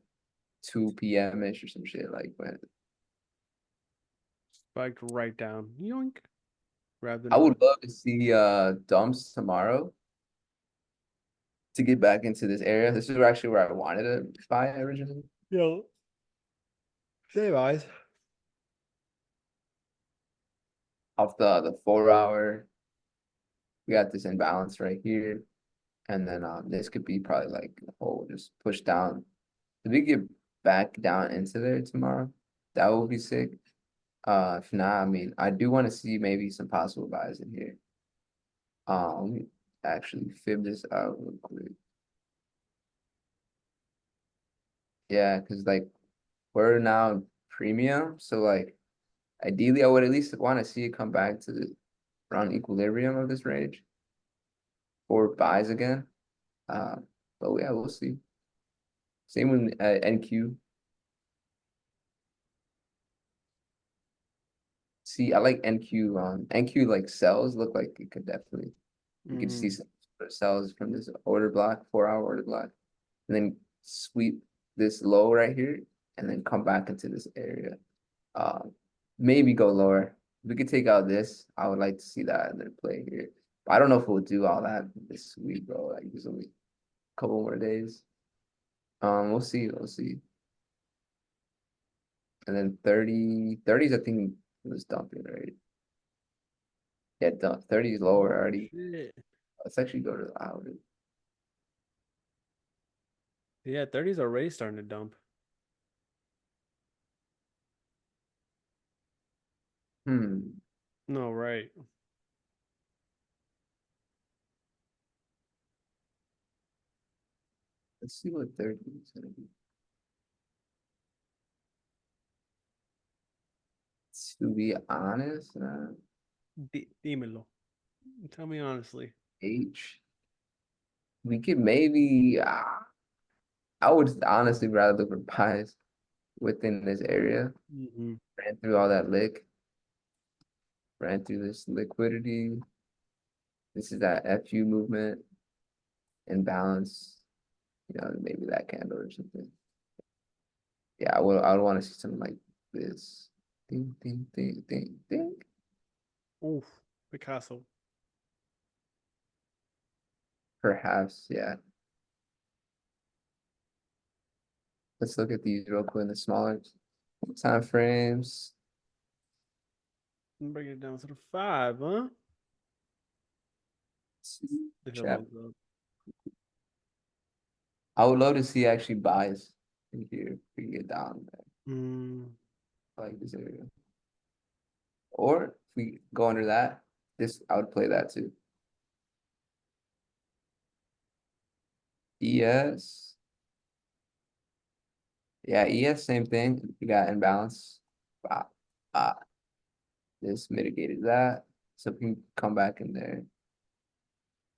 2 p.m. ish or some shit. Like when spiked right down. Yoink. Grabbed I another. would love to see dumps tomorrow to get back into this area. This is actually where I wanted to buy originally. Yo. Save eyes. Off the 4 hour, we got this imbalance right here. And then this could be probably like a whole just push down. If we get back down into there tomorrow, that would be sick. If not, I mean, I do want to see maybe some possible buys in here. Let me actually fib this out real quick. Yeah, because like we're now premium, so like ideally I would at least want to see it come back to the around equilibrium of this range or buys again. Uh, but yeah, we'll see. Same with NQ. See, I like NQ. NQ like cells look like it could definitely you could see Mm. some sort of cells from this order block, 4 hour order block, and then sweep this low right here, and then come back into this area. Uh, maybe go lower. If we could take out this, I would like to see that and then play here. But I don't know if we'll do all that this week, bro. Like there's only a couple more days. We'll see. We'll see. And then 30s, I think was dumping, right? Yeah, dump 30 is lower Oh, already. shit. Let's actually go to the outer. Yeah, 30's already starting to dump. Hmm. No, right. Let's see what 30 is gonna be. To be honest, Dímelo. Tell me honestly. H. We could maybe. I would honestly rather look for buys within this area. Hmm. Ran through all that ran through this liquidity. This is that FU movement imbalance. Maybe that candle or something. Yeah, I would want to see something like this. Ding, ding, ding, ding, ding. Oof. Picasso. Perhaps, yeah. Let's look at these real quick in the smaller time frames. Bring it down to the 5, huh? If it Chat. loads up. I would love to see actually buys in here. If we can get down there, Mm. like this area. Or if we go under that, this I would play that too. ES. Yeah, ES, same thing. We got imbalance. Ah, ah, this mitigated that. So we can come back in there.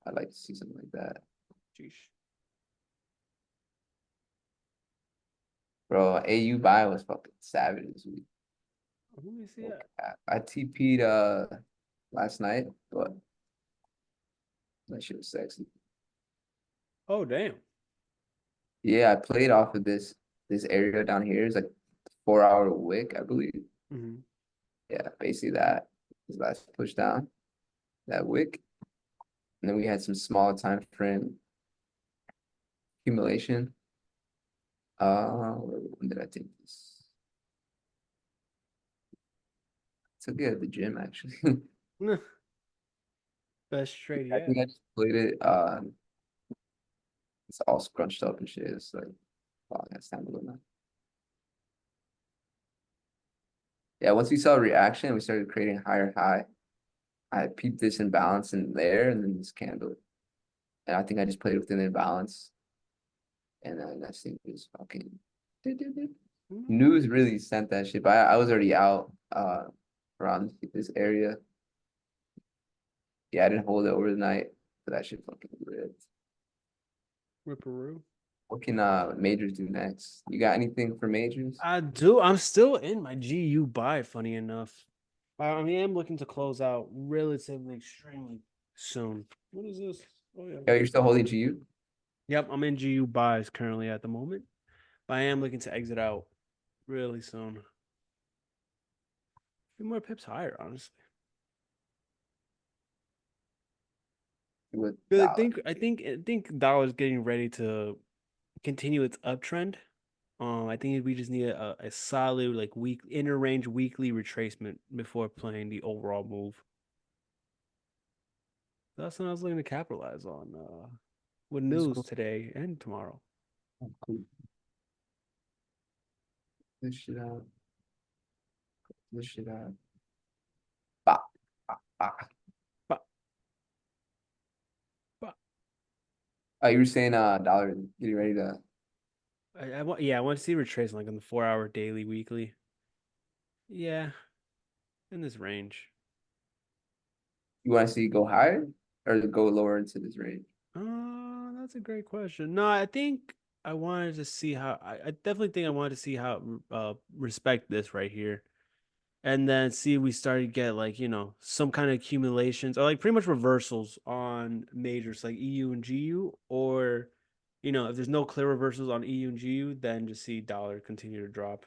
I'd like to see something like that. Sheesh. Bro, AU buy was fucking savage this week. Let me see Okay. that. I TP'd last night, but that shit was sexy. Oh, damn. Yeah, I played off of this area down here. It's like 4 hour wick, I believe. Hmm. Yeah, basically that. This last push down, that wick. And then we had some small time frame accumulation. When did I take this? Took it at the gym actually. Best trade I yet. think I just played it. It's all scrunched up and shit. It's like, wow, that's time to go now. Yeah, once we saw reaction, we started creating higher high. I peeped this imbalance in there and then this candle. And I think I just played within the imbalance. And then that thing was fucking. Mm. News really sent that shit, but I was already out around this area. Yeah, I didn't hold it over the night, but that shit fucking ripped. Ripperoo. What can majors do next? You got anything for majors? I do. I'm still in my GU buy, funny enough. I mean, I'm looking to close out relatively extremely soon. What is this? Oh, yeah. Yo, you're still holding GU? Yep, I'm in GU buys currently at the moment. But I am looking to exit out really soon. A few more pips higher, honestly. With 'Cause dollar. I think dollar's getting ready to continue its uptrend. I think we just need a solid like week inner range weekly retracement before playing the overall move. That's what I was looking to capitalize on with Let's news go. today and tomorrow. This shit out. This shit out. Bah, bah, bah. But but Oh, you were saying dollar getting ready to. I want I want to see retracement like on the 4 hour daily weekly. Yeah, in this range. You want to see it go higher or go lower into this range? That's a great question. No, I think I wanted to see how I definitely think I wanted to see how respect this right here. And then see we started to get like, some kind of accumulations or like pretty much reversals on majors like EU and GU, or if there's no clear reversals on EU and GU, then just see dollar continue to drop.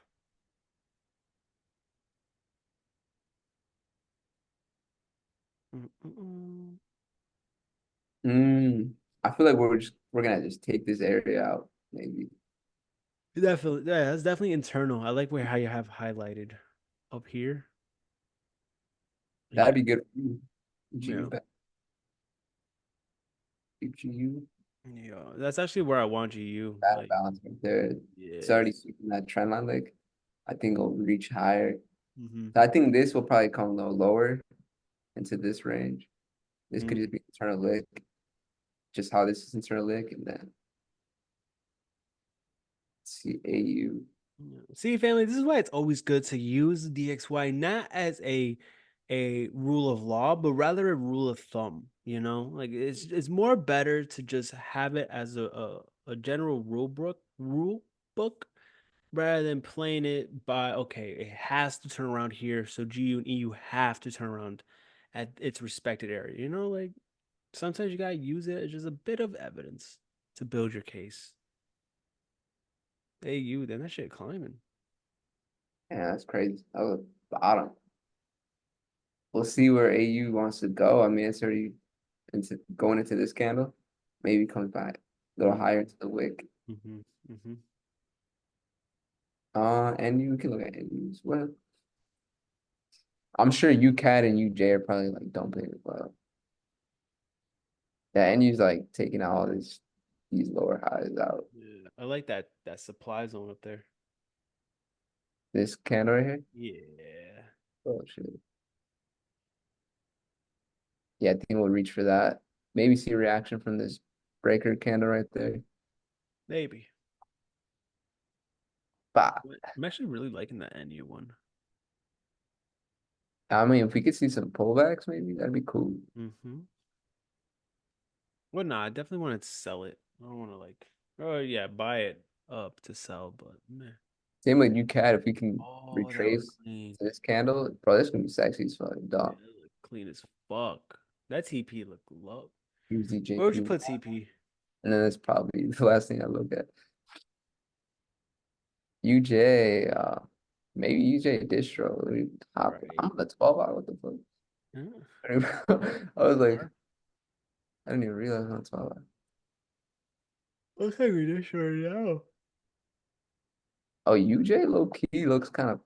Mm-mm-mm. I feel like we're gonna just take this area out, maybe. Definitely, yeah, that's definitely internal. I like where how you have highlighted up here. That'd Yeah, be good for you. yeah, GU back. GU. yeah. That's actually where I want GU. That Like, balance right there. It's yeah. already sweeping that trend line. Like I think it'll reach higher. Hmm. So I think this will probably come lower into this range. This could Mm. just be internal lick, just how this is internal lick, and then see AU. Yeah. See, family, this is why it's always good to use DXY not as a rule of law, but rather a rule of thumb. Like it's more better to just have it as a general rule book rather than playing it by okay, it has to turn around here, so GU and EU have to turn around at its respected area. Like sometimes you gotta use it as just a bit of evidence to build your case. AU, then that shit climbing. Yeah, that's crazy. That was bottom. We'll see where AU wants to go. I mean, it's already into going into this candle. Maybe comes back a little higher into the wick. Mm-hmm. Mm-hmm. And you can look at NU as well. I'm sure UCAT and UJ are probably like dumping as well. Yeah, NU's like taking all these lower highs out. Yeah, I like that supply zone up there. This candle right here. Yeah, Oh shit. Yeah, I think we'll reach for that. Maybe see a reaction from this breaker candle right there. maybe. Bah. I'm actually really liking that NU one. I mean, if we could see some pullbacks, maybe that'd be cool. Mm-hmm. Well, nah, I definitely want to sell it. I don't want to oh yeah, buy it up to sell, but meh. Same with UCAT, if we can Oh, that look retrace clean. to this candle, bro, this gonna be sexy as fuck, Yeah, dog. that look clean as fuck. That TP look low. Where would you UZJP. put TP? And then that's probably the last thing I look at. UJ, maybe UJ distro. I'm Right. on the 12 hour. What the fuck? Yeah. I was like, Or I didn't even realize I'm on 12 hour. looks like we just right now. Oh, UJ low key looks kind of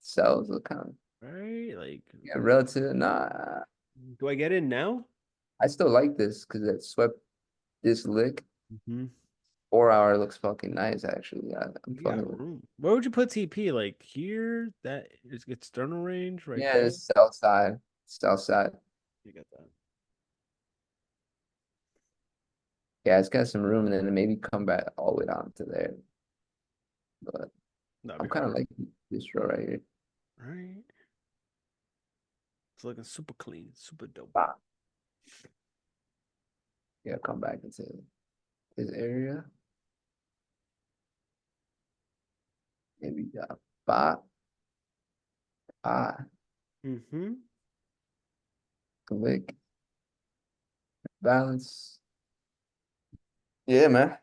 sells, look kind of Right? Like, yeah, relative. Nah, do I get in now? I still like this because it swept this lick. Mm-hmm. 4 hour looks fucking nice, actually. I'm You fucking got with it. room. Where would you put TP? Like here? That is external range right Yeah, there. it's south side. South side. You got that. Yeah, it's got some room and then maybe come back all the way down to there. But That'd I'm be kind of hard. like this row right here. Right. It's looking super clean, super dope. Bop. Yeah, come back into his area. Maybe bot, ah, Mm-hmm. click, balance. Yeah, man.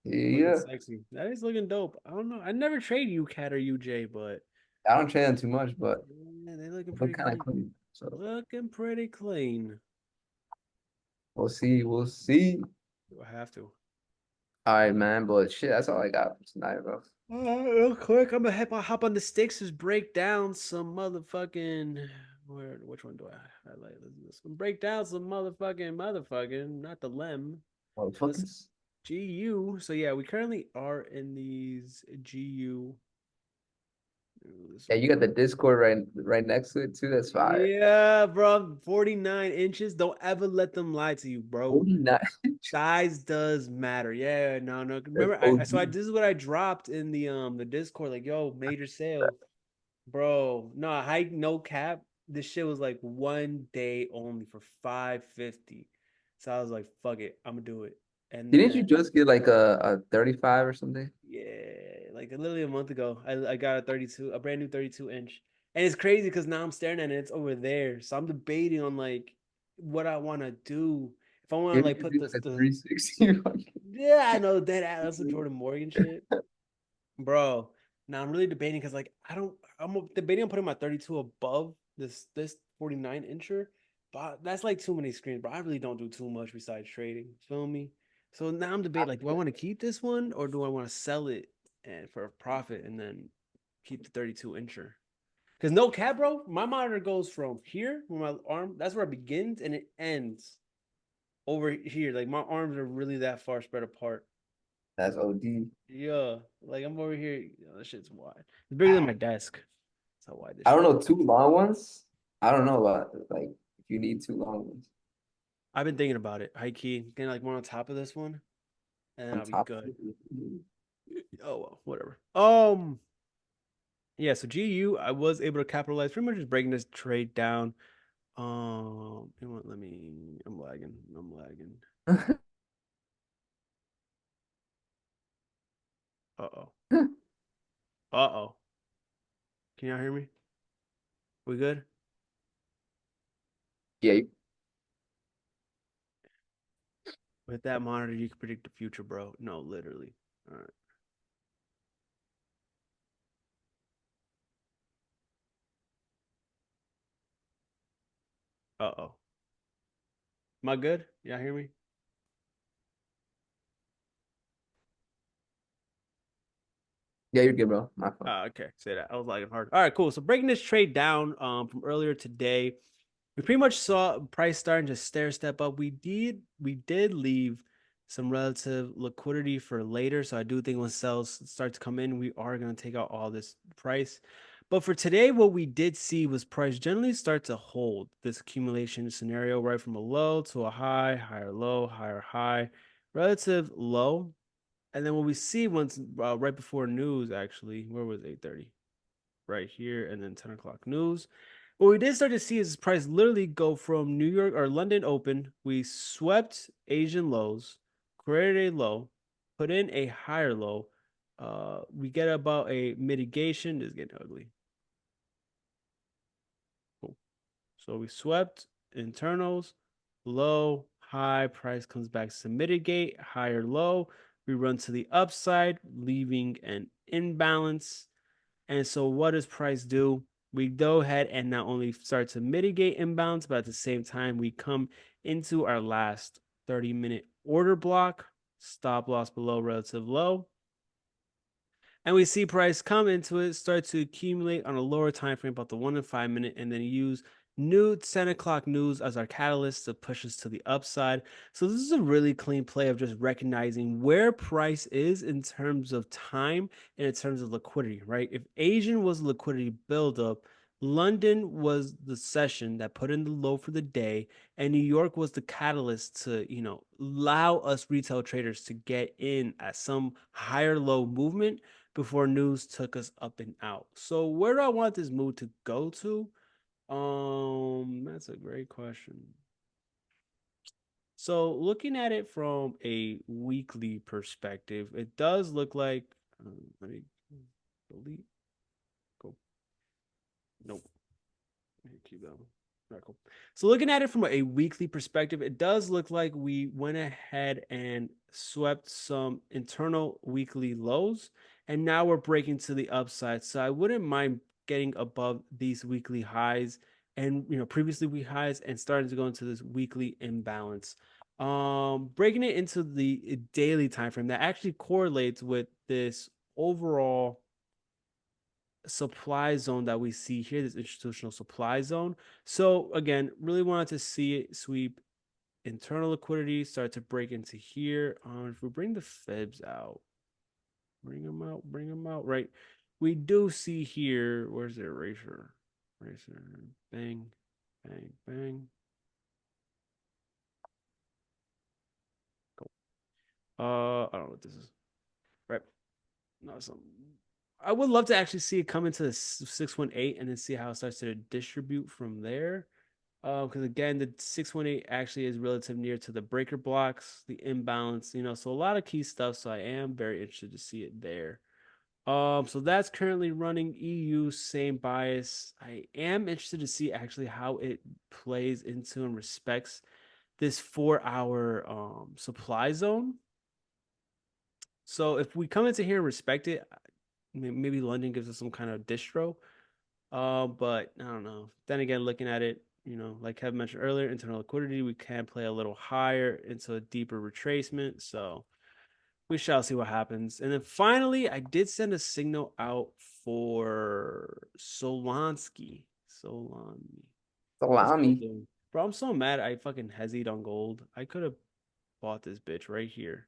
Looking Yeah. sexy. That is looking dope. I don't know. I never trade you, Cat or UJ, but I don't trade them too much, but yeah, they looking they look pretty kind of clean. clean. So Looking pretty clean. we'll see. We'll see. I have to. All right, man. But shit, that's all I got for tonight, bro. Real quick, I'm gonna hop on the sticks. Just break down some motherfucking. Which one do I highlight? Let's do this one. Break down some motherfucking, not the lem, just Motherfuckers. GU. So yeah, we currently are in these GU. This Yeah, one. you got the Discord right next to it too. That's fire. Yeah, bro. 49 inches. Don't ever let them lie to you, bro. 49. Size does matter. Yeah, no. That's Remember, OG. this is what I dropped in the Discord. Like, yo, major sale. Bro, no, hike no cap. This shit was like 1 day only for 550. So I was like, fuck it, I'm gonna do it. And Didn't you then just get like a 35 or something? yeah, like literally a month ago, I got a 32, a brand new 32 inch. And it's crazy because now I'm staring at it, it's over there. So I'm debating on like what I want to do. If I want to Maybe like you put do this like a the 360. yeah, I know that that's a Jordan Morgan shit. Bro, now I'm really debating because like I'm debating on putting my 32 above this 49 incher, but that's like too many screens, bro. I really don't do too much besides trading. Feel me? So now I'm debating like, do I want to keep this one or do I want to sell it and for a profit and then keep the 32 incher? Because no cap, bro, my monitor goes from here where my arm, that's where it begins and it ends over here. Like my arms are really that far spread apart. That's OD. Yeah, like I'm over here. That shit's wide. It's bigger than my desk. That's how wide this I don't shit. know, two long ones. I don't know about like if you need two long ones I've been thinking about it. High key, getting like one on top of this one, and then on I'll be top of good. it. Oh well, whatever. Yeah. So GU, I was able to capitalize, pretty much just breaking this trade down. You know what? Let me. I'm lagging. I'm lagging. Uh oh. Uh oh. Can y'all hear me? We good? Yeah, With that monitor, you can predict the future, bro. No, literally. All right. Uh oh. Am I good? Y'all hear me? yeah, you're good, bro. My fault. Okay, say that. I was lagging hard. All right, cool. So breaking this trade down from earlier today, we pretty much saw price starting to stair step up. We did leave some relative liquidity for later. So I do think when sales start to come in, we are going to take out all this price. But for today, what we did see was price generally start to hold this accumulation scenario right from a low to a high, higher low, higher high, relative low. And then what we see once right before news, actually, where was 8:30? Right here, and then 10 o'clock news. What we did start to see is this price literally go from New York or London open. We swept Asian lows, created a low, put in a higher low. We get about a mitigation. This is getting ugly. Cool. So we swept internals, low, high, price comes back to mitigate, higher, low. We run to the upside, leaving an imbalance. And so what does price do? We go ahead and not only start to mitigate imbalance, but at the same time, we come into our last 30-minute order block, stop loss below relative low. And we see price come into it, start to accumulate on a lower time frame, about the 1 and 5 minute, and then use new 10 o'clock news as our catalyst to push us to the upside. So this is a really clean play of just recognizing where price is in terms of time and in terms of liquidity, right? If Asian was liquidity buildup, London was the session that put in the low for the day, and New York was the catalyst to, allow us retail traders to get in at some higher low movement before news took us up and out. So where do I want this move to go to? That's a great question. So looking at it from a weekly perspective, it does look like let me delete. Go. Nope. Keep that one. All right, cool. So looking at it from a weekly perspective, it does look like we went ahead and swept some internal weekly lows, and now we're breaking to the upside. So I wouldn't mind getting above these weekly highs and previously week highs and starting to go into this weekly imbalance. Breaking it into the daily time frame that actually correlates with this overall supply zone that we see here, this institutional supply zone. So again, really wanted to see it sweep internal liquidity, start to break into here. If we bring the fibs out, bring them out, right? We do see here, where's the eraser? Eraser, bang, bang, bang. Cool. I don't know what this is. Right. No, some I would love to actually see it come into the 618 and then see how it starts to distribute from there. Because again, the 618 actually is relative near to the breaker blocks, the imbalance, so a lot of key stuff. So I am very interested to see it there. So that's currently running EU, same bias. I am interested to see actually how it plays into and respects this 4 hour supply zone. So if we come into here and respect it, maybe London gives us some kind of distro. But I don't know. Then again, looking at it, like Kevin mentioned earlier, internal liquidity, we can play a little higher into a deeper retracement. So we shall see what happens. And then finally, I did send a signal out for Solansky. Solani. How's gold Salami. doing? Bro, I'm so mad I fucking hesitate on gold. I could have bought this bitch right here.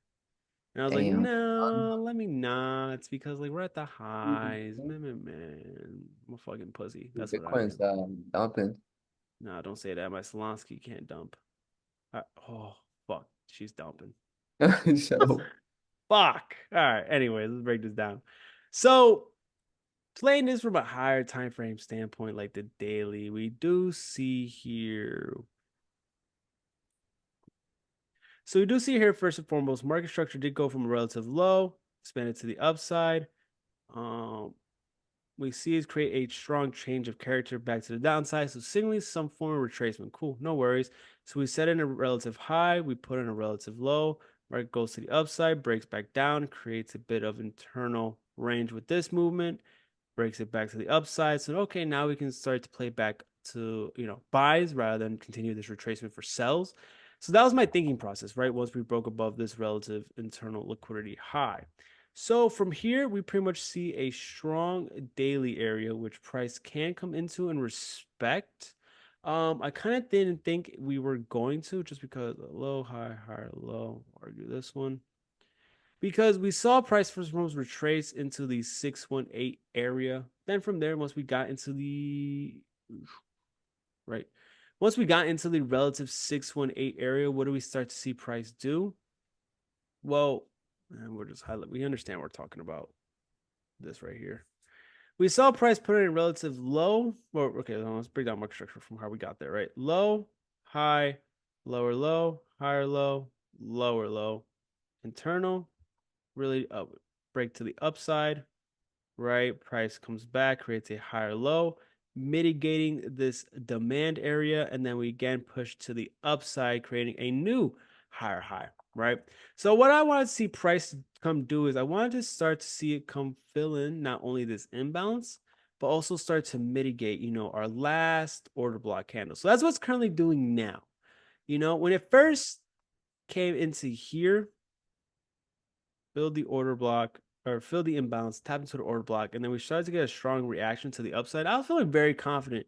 And I was like, Damn. no, let me not. It's because like we're at the highs. Man. I'm a fucking pussy. That's what I Bitcoin's am. dumping. No, don't say that. My Solonsky can't dump. Oh, fuck. She's dumping. So Fuck. All right. Anyways, let's break this down. So, playing this from a higher time frame standpoint, like the daily, we do see here. So, we do see here, first and foremost, market structure did go from a relative low, expanded to the upside. Um, we see is create a strong change of character back to the downside. So signaling some form of retracement. Cool, no worries. So we set in a relative high, we put in a relative low, market goes to the upside, breaks back down, creates a bit of internal range with this movement, breaks it back to the upside. So okay, now we can start to play back to buys rather than continue this retracement for sells. So that was my thinking process, right? Once we broke above this relative internal liquidity high. So from here, we pretty much see a strong daily area, which price can come into and respect. I kind of didn't think we were going to, just because low, high, higher, low, argue this one. Because we saw price first moves retrace into the 618 area. Then from there, once we got into the right, once we got into the relative 618 area, what do we start to see price do? Well, we're just highlight. We understand we're talking about this right here. We saw price put in relative low. Or okay, let's break down market structure from how we got there. Right, low, high, lower low, higher low, lower low, internal, really up, break to the upside. Right, price comes back, creates a higher low, mitigating this demand area, and then we again push to the upside, creating a new higher high. Right. So what I want to see price come do is I wanted to start to see it come fill in not only this imbalance, but also start to mitigate, our last order block candle. So that's what's currently doing now. When it first came into here, build the order block or fill the imbalance, tap into the order block, and then we started to get a strong reaction to the upside. I was feeling very confident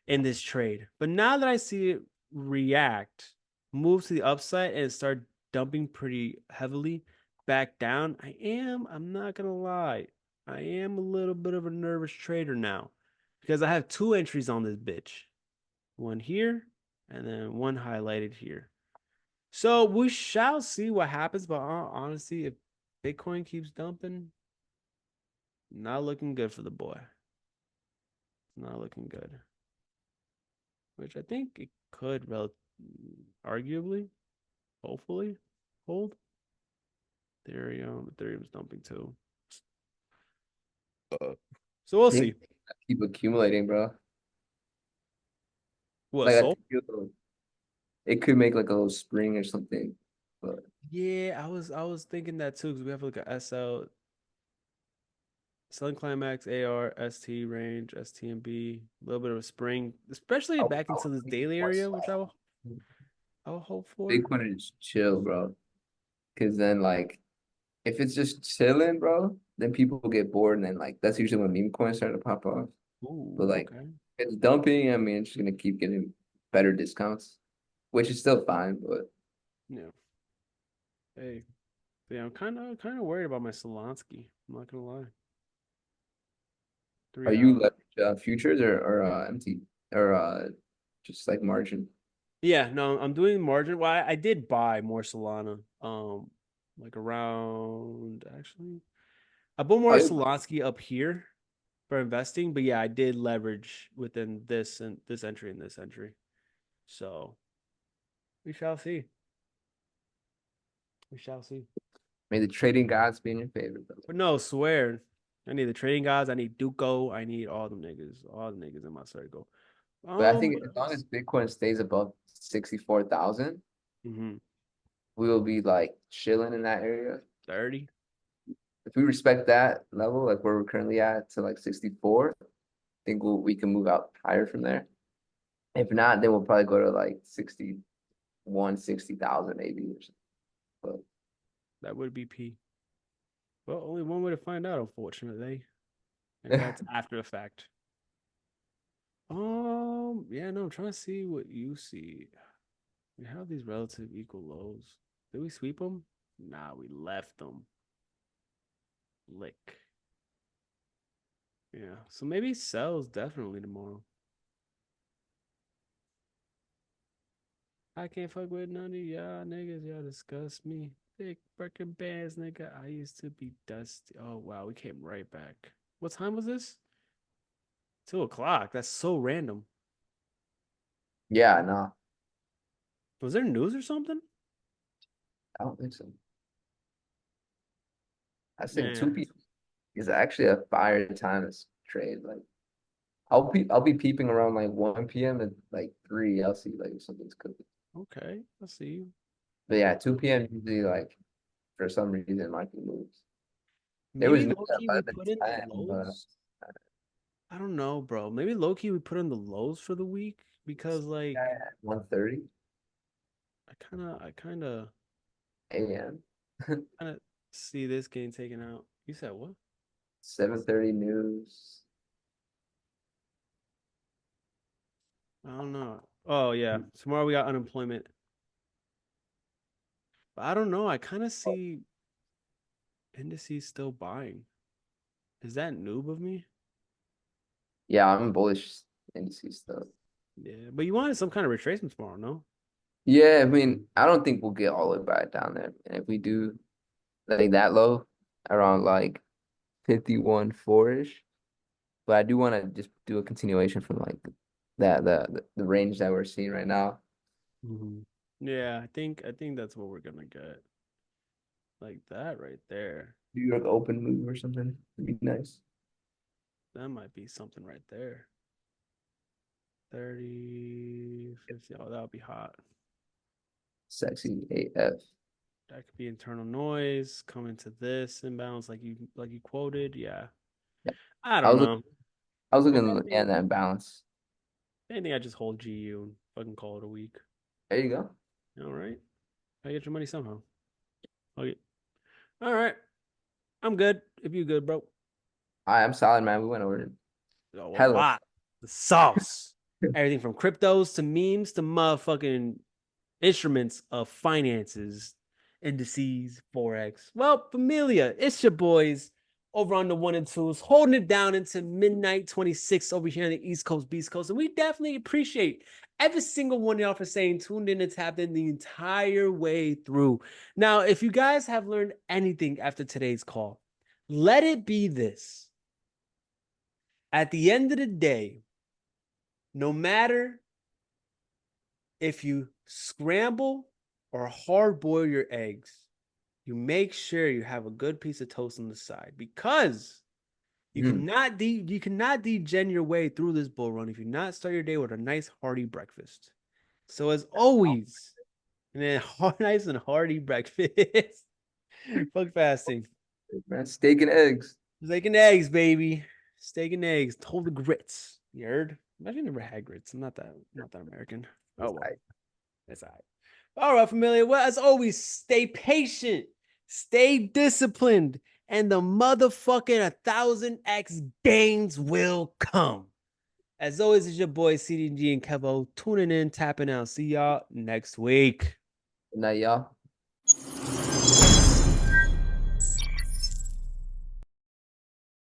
in this trade. But now that I see it react, move to the upside, and start dumping pretty heavily back down, I'm not gonna lie, I am a little bit of a nervous trader now. Because I have 2 entries on this bitch. One here, and then one highlighted here. So we shall see what happens, but honestly, if Bitcoin keeps dumping, not looking good for the boy. Not looking good. which I think it could arguably, hopefully, hold. Ethereum's dumping too. So we'll I think see. keep accumulating, bro. What, Like I so? think it could make like a little spring or something. But Yeah, I was thinking that too because we have like a SL Selling Climax, AR, ST range, STMB, a little bit of a spring, especially back I into would this think daily more area, which so. I will hope for. Bitcoin is chill, bro. Because then like if it's just chilling, bro, then people get bored, and then like that's usually when meme coins start to pop off. Ooh, But like okay. if it's dumping, I mean, it's just gonna keep getting better discounts, which is still fine. But Yeah. Hey, yeah, I'm kind of worried about my Solonsky. I'm not gonna lie. are 3 you hour. leverage futures or MT or just like margin? Yeah, no, I'm doing margin. Well, I did buy more Solana. Like around actually, I bought Oh, more yeah. Solonsky up here for investing, but yeah, I did leverage within this entry and this entry. So we shall see. We shall see. May the trading gods be in your favor, brother. But no, swear. I need the trading guys. I need Duco. I need all them niggas. All the niggas in my circle. But I What think as long as else? Bitcoin stays above 64,000, Mm-hmm. we will be like chilling in that area. 30. If we respect that level, like where we're currently at to like 64, I think we can move out higher from there. If not, then we'll probably go to like 61, 60,000 maybe or something. But That would be P. Well, only one way to find out, unfortunately. And that's after the fact. Yeah, no, I'm trying to see what you see. We have these relative equal lows. Did we sweep them? Nah, we left them. Lick. Yeah. So maybe sells definitely tomorrow. I can't fuck with none of y'all niggas. Y'all disgust me. Thick freaking bands, nigga. I used to be dusty. Oh wow, we came right back. What time was this? 2 o'clock. That's so random. yeah, no, Was there news or something? I don't think so. I think Nah. 2 p.m. is actually a fire time to trade. Like I'll be peeping around like 1 p.m. and like 3. I'll see like if something's cooking. Okay. I see you. But yeah, 2 p.m. usually like for some reason market moves. There was Maybe news low at key we put in the 11:10, but lows. I don't know, bro. Maybe low key we put in the lows for the week because yeah, like at 1:30 I a.m. kind of see this getting taken out. You said what? 7:30 news. I don't know. Oh yeah, tomorrow we got unemployment. But I don't know. I kind of see indices still buying. Is that noob of me? Yeah, I'm bullish indices stuff. Yeah, but you wanted some kind of retracement tomorrow, no? Yeah, I mean, I don't think we'll get all the way back down there. And if we do like that low, around like 51 4-ish, but I do want to just do a continuation from like the range that we're seeing right now. Mhm. Yeah, I think that's what we're gonna get. Like that right there. New York Open move or something would be nice. That might be something right there. 30, 50. Oh, that would be hot. Sexy AF. That could be internal noise coming to this imbalance, like you quoted. Yeah, Yeah. I I don't was looking know. I was If looking anything, at that balance. I just hold GU and fucking call it a week. There you go. All right, I get your money somehow. Okay. All right, I'm good. If you good, bro. I'm solid, man. We went over it. Oh, a Hella. lot. The sauce. Everything from cryptos to memes to motherfucking instruments of finances, indices, Forex. Well, familia, it's your boys over on the one and twos, holding it down into midnight 26 over here on the East Coast, Beast Coast. And we definitely appreciate every single one of y'all for saying tuned in and tapped in the entire way through. Now, if you guys have learned anything after today's call, let it be this. At the end of the day, no matter if you scramble or hard boil your eggs, you make sure you have a good piece of toast on the side, because you cannot degen your way through this bull run if you not start your day with a nice hearty breakfast. So as always, and then nice and hearty breakfast. Fuck fasting. Man, steak and eggs. Steak and eggs, baby. Steak and eggs. Told the grits. You heard? Imagine I never had grits. I'm not that American. Oh well. That's all right. All right, familiar. Well, as always, stay patient, stay disciplined, and the motherfucking 1000x gains will come. As always, it's your boy CDG and Kevo tuning in, tapping out. See y'all next week. Good night, y'all.